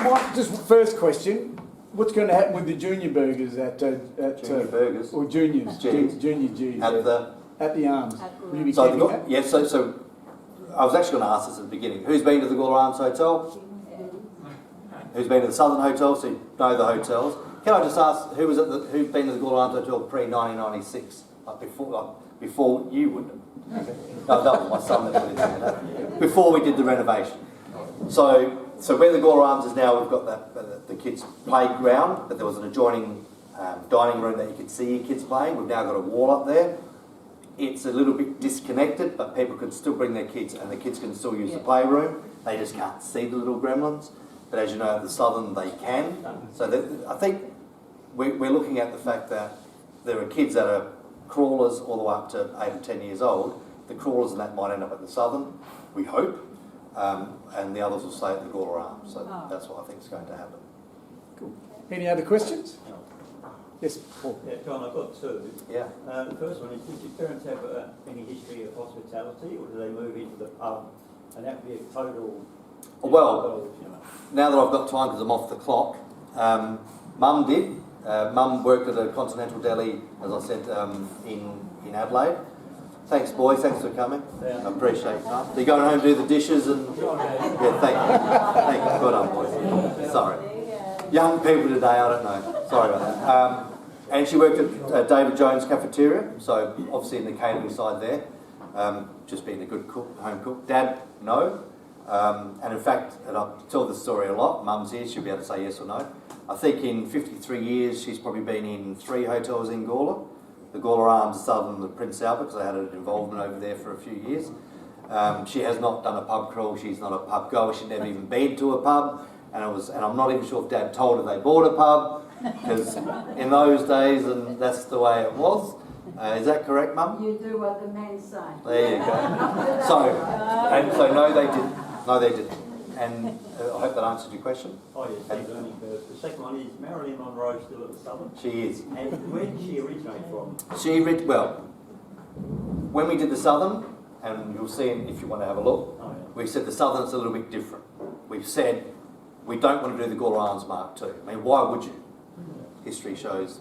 Speaker 3: Mike, just first question. What's going to happen with the junior burgers at
Speaker 1: Junior burgers?
Speaker 3: Or juniors?
Speaker 1: G's.
Speaker 3: Junior G's.
Speaker 1: At
Speaker 3: the Arms. Will you be
Speaker 1: so,
Speaker 3: keeping that?
Speaker 1: yeah, so I was actually going to ask this at the beginning. Who's been to the Gawler Arms Hotel? Who's been to the Southern Hotel? So you know the hotels. Can I just ask who's been to the Gawler Arms Hotel pre-1996? Before you would have. No, that was my son that did that. Before we did the renovation. So where the Gawler Arms is now, we've got the kids' playground, but there was an adjoining dining room that you could see your kids playing. We've now got a wall up there. It's a little bit disconnected, but people can still bring their kids, and the kids can still use the playroom. They just can't see the little gremlins. But as you know, at the Southern, they can. So I think we're looking at the fact that there are kids that are crawlers all the way up to 8 or 10 years old. The crawlers and that might end up at the Southern, we hope, and the others will stay at the Gawler Arms. So that's what I think is going to happen.
Speaker 3: Cool. Any other questions? Yes, Paul.
Speaker 5: Yeah, John, I've got two.
Speaker 1: Yeah.
Speaker 5: The first one is, did your parents have any history of hospitality, or did they move into the pub, and that would be a total...
Speaker 1: Well, now that I've got time because I'm off the clock, Mum did. Mum worked at a Continental Deli, as I said, in Adelaide. Thanks, boys. Thanks for coming.
Speaker 5: Yeah.
Speaker 1: I appreciate it. So you're going home to do the dishes and... Yeah, thank you. Thank you. Good on, boys. Sorry. Young people today, I don't know. Sorry about that. And she worked at David Jones Cafeteria, so obviously in the catering side there, just being a good cook, home cook. Dad, no. And in fact, and I tell this story a lot, Mum's here, she'll be able to say yes or no. I think in 53 years, she's probably been in 3 hotels in Gawler. The Gawler Arms, the Southern, and the Prince Albert, because I had an involvement over there for a few years. She has not done a pub crawl, she's not a pub goer, she's never even been to a pub. And I'm not even sure if Dad told her they bought a pub, because in those days, and that's the way it was. Is that correct, Mum?
Speaker 4: You do what the men say.
Speaker 1: There you go. So no, they didn't. No, they didn't. And I hope that answered your question.
Speaker 5: Oh, yes, thank you. The second one is, Marilyn Monroe still at the Southern?
Speaker 1: She is.
Speaker 5: And where did she originate from?
Speaker 1: Well, when we did the Southern, and you'll see if you want to have a look, we said the Southern's a little bit different. We've said we don't want to do the Gawler Arms Mark II. I mean, why would you? History shows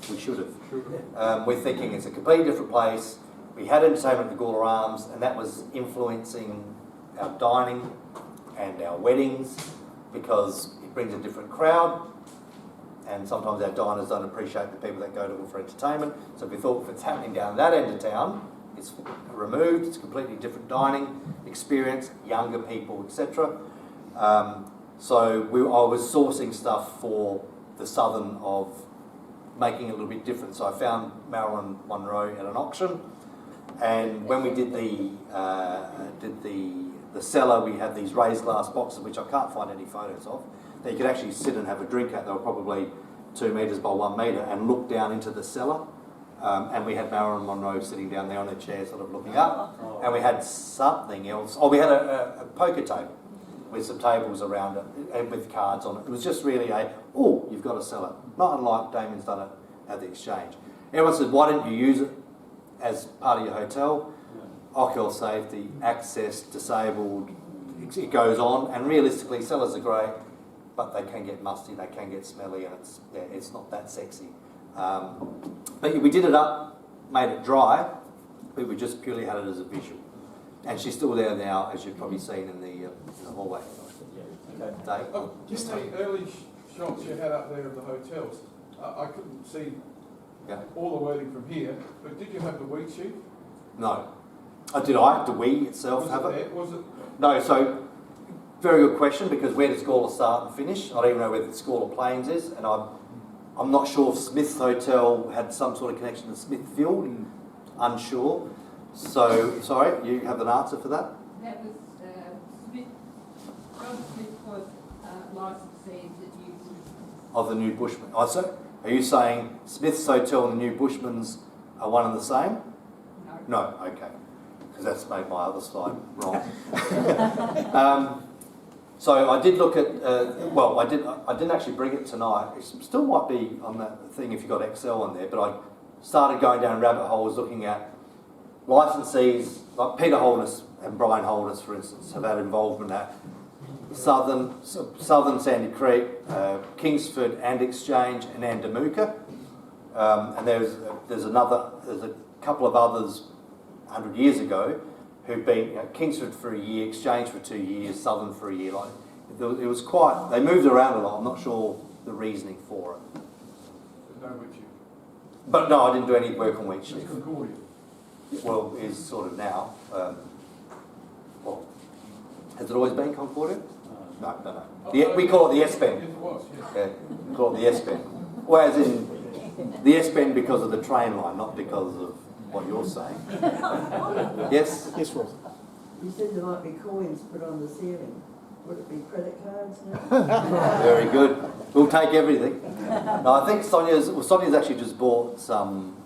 Speaker 1: we should have. We're thinking it's a completely different place. We had entertainment at the Gawler Arms, and that was influencing our dining and our weddings because it brings a different crowd, and sometimes our diners don't appreciate the people that go to them for entertainment. So we thought if it's happening down that end of town, it's removed, it's completely different dining experience, younger people, etc. So I was sourcing stuff for the Southern of making it a little bit different. So I found Marilyn Monroe at an auction, and when we did the cellar, we had these raised glass boxes, which I can't find any photos of, that you could actually sit and have a drink at. They were probably 2 metres by 1 metre, and look down into the cellar. And we had Marilyn Monroe sitting down there on a chair, sort of looking up. And we had something else. Oh, we had a poker table with some tables around it and with cards on it. It was just really you've got a cellar. Not unlike Damien's done it at the Exchange. Everyone said, why didn't you use it as part of your hotel? Occupational safety, access, disabled, it goes on. And realistically, cellars are great, but they can get musty, they can get smelly, and it's not that sexy. But we did it up made it dry. We just purely had it as a visual. And she's still there now, as you've probably seen in the hallway.
Speaker 5: Okay.
Speaker 1: Dave?
Speaker 6: Oh, in the early shots you had up there of the hotels, I couldn't see
Speaker 1: Yeah.
Speaker 6: all the wording from here, but did you have the wheat sheet?
Speaker 1: No. Did I? Do we itself
Speaker 6: Was
Speaker 1: have
Speaker 6: it
Speaker 1: it?
Speaker 6: there? Was it?
Speaker 1: No, so very good question, because where does Gawler start and finish? I don't even know where the Gawler Plains is, and I'm not sure if Smith's Hotel had some sort of connection to Smithfield. Unsure. So, sorry, you have an answer for that?
Speaker 4: That was, Smith, John Smith was licensee to New Bushman.
Speaker 1: Of the New Bushman. Oh, so are you saying Smith's Hotel and the New Bushman's are one and the same?
Speaker 4: No.
Speaker 1: No, okay. Because that's made my other slide wrong. So I did look at, I didn't actually bring it tonight. It still might be on that thing if you've got Excel on there, but I started going down rabbit holes looking at licensees, like Peter Holness and Brian Holness, for instance, have had involvement at Southern Sandy Creek, Kingsford and Exchange and Andamuka. And there's a couple of others 100 years ago who've been Kingsford for a year, Exchange for 2 years, Southern for a year. Like it was quite. They moved around a lot. I'm not sure the reasoning for it.
Speaker 6: There's no wheat sheet.
Speaker 1: But no, I didn't do any work on wheat sheaf.
Speaker 6: It's Concordia.
Speaker 1: Well, is sort of now. Well, has it always been Concordia? No. We call it the S-Bend.
Speaker 6: Yes, it was, yes.
Speaker 1: Yeah, we call it the S-Bend. Whereas in the S-Bend because of the train line, not because of what you're saying. Yes?
Speaker 3: Yes, Ross.
Speaker 7: You said there might be coins put on the ceiling. Would it be credit cards now?
Speaker 1: Very good. We'll take everything. No, I think Sonia's actually just bought some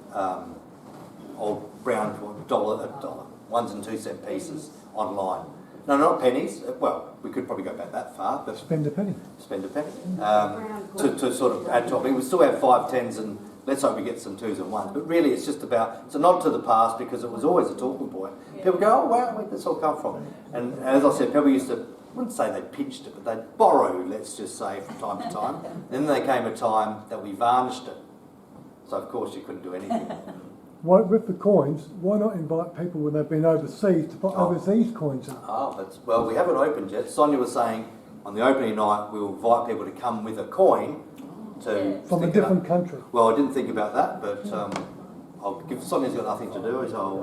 Speaker 1: old brown dollar 1 and 2 cent pieces online. No, not pennies. Well, we could probably go back that far, but
Speaker 8: Spend a penny.
Speaker 1: spend a penny to sort of add to it. I mean, we still have 5, 10s, and let's hope we get some 2s and 1s. But really, it's just it's a nod to the past because it was always a talking point. People go, oh wow, where did this all come from? And as I said, people used to. I wouldn't say they pinched it, but they'd borrow, let's just say, from time to time. Then there came a time that we varnished it. So, of course, you couldn't do anything.
Speaker 8: Why, with the coins, why not invite people when they've been overseas to put overseas coins in?
Speaker 1: Well, we haven't opened yet. Sonia was saying on the opening night we'll invite people to come with a coin to
Speaker 8: From a
Speaker 1: stick it
Speaker 8: different
Speaker 1: up.
Speaker 8: country.
Speaker 1: Well, I didn't think about that, but I'll give. Sonia's got nothing to do. So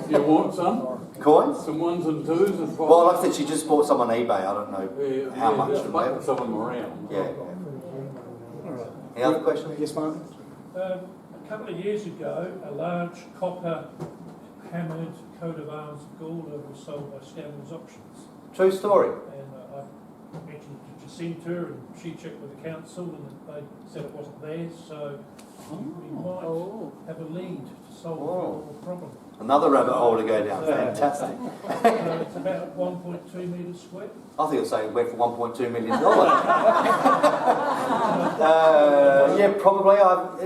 Speaker 2: Do you want some?
Speaker 1: coins.
Speaker 2: Some 1s and 2s and 5s?
Speaker 1: Well, like I said, she just bought some on eBay. I don't know how much
Speaker 2: just
Speaker 1: from
Speaker 2: bucket
Speaker 1: there.
Speaker 2: some of them around.
Speaker 1: Yeah. Any other questions?
Speaker 3: Yes, Martin.
Speaker 9: A couple of years ago, a large copper hammered coat of arms of Gawler was sold by Scammers Auctions.
Speaker 1: True story.
Speaker 9: And I mentioned it to Jacinta, and she checked with the council, and they said it wasn't theirs, so we might have a lead to solve the whole problem.
Speaker 1: Another rabbit hole to go down. Fantastic.
Speaker 9: It's about 1.2 metres square.
Speaker 1: I think I'd say it went for $1.2 million. Yeah, probably.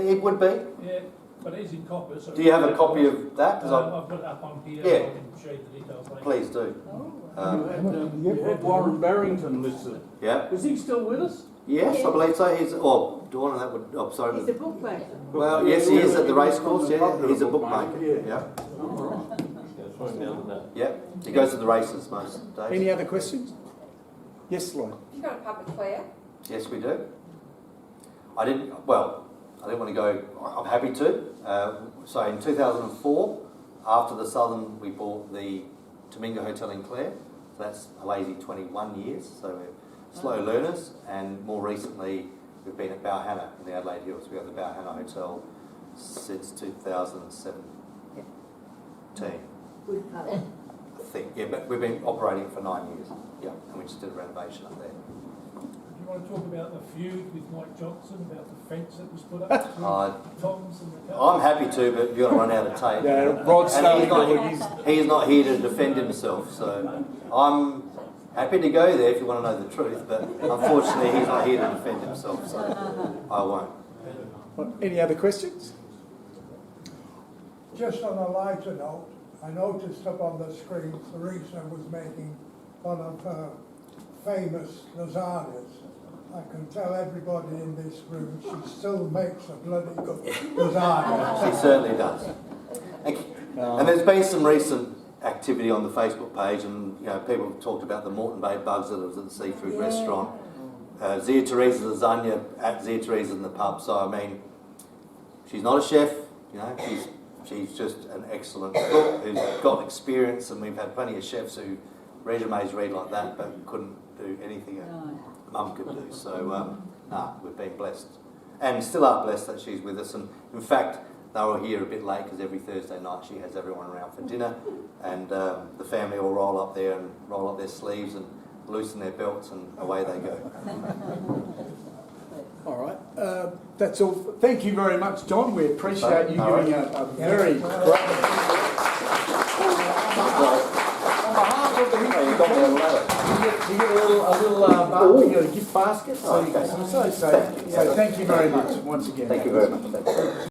Speaker 1: It would be.
Speaker 9: Yeah, but it is in copper. So
Speaker 1: Do you have a copy of that? 'Cause
Speaker 9: I've got it up on here.
Speaker 1: Yeah.
Speaker 9: I can show you the details later.
Speaker 1: please do.
Speaker 2: You had Warren Barrington listed.
Speaker 1: Yeah.
Speaker 2: Is he still with us?
Speaker 1: Yes, I believe so. He's Dawn, that would. Oh, sorry.
Speaker 7: He's a bookmaker.
Speaker 1: Well, yes, he is at the racecourse. Yeah, he's a bookmaker.
Speaker 2: Yeah.
Speaker 1: Yeah.
Speaker 2: All right.
Speaker 1: Yeah. He goes to the races most days.
Speaker 3: Any other questions? Yes, Lloyd.
Speaker 10: You got a puppet player?
Speaker 1: Yes, we do. I didn't want to go. I'm happy to. So in 2004, after the Southern, we bought the Domingo Hotel in Clare. So that's a lazy 21 years. So we're slow learners. And more recently, we've been at Balhanna in the Adelaide Hills. We have the Balhanna Hotel since 2017.
Speaker 7: Good pup.
Speaker 1: I think, yeah, but we've been operating for 9 years. Yeah, and we just did a renovation up there.
Speaker 9: Do you want to talk about the feud with Mike Johnson, about the fence that was put up between Tom's and the
Speaker 1: I'm happy to, but you're going to run out of tape.
Speaker 3: Yeah, Rod's
Speaker 1: And he's not here to defend himself, so I'm happy to go there if you want to know the truth, but unfortunately he's not here to defend himself, so I won't.
Speaker 3: Any other questions?
Speaker 11: Just on a lighter note, I noticed up on the screen Theresa was making one of her famous lasagnas. I can tell everybody in this room, she still makes a bloody good lasagna.
Speaker 1: She certainly does. And there's been some recent activity on the Facebook page, and you know, people have talked about the Moreton Bay bugs that was at the seafood restaurant. Zia Teresa's lasagna at Zia Teresa's in the pub. So I mean, she's not a chef, you know. She's just an excellent cook who's got experience, and we've had plenty of chefs who resumes read like that, but couldn't do anything that Mum could do. So we've been blessed, and still are blessed that she's with us. And in fact, they were here a bit late because every Thursday night she has everyone around for dinner, and the family all roll up there and roll up their sleeves and loosen their belts, and away they go.
Speaker 3: All right, that's all. Thank you very much, John. We appreciate you giving a very great. On behalf of the history, you get a little gift basket. So thank you very much once again.
Speaker 1: Thank you very much.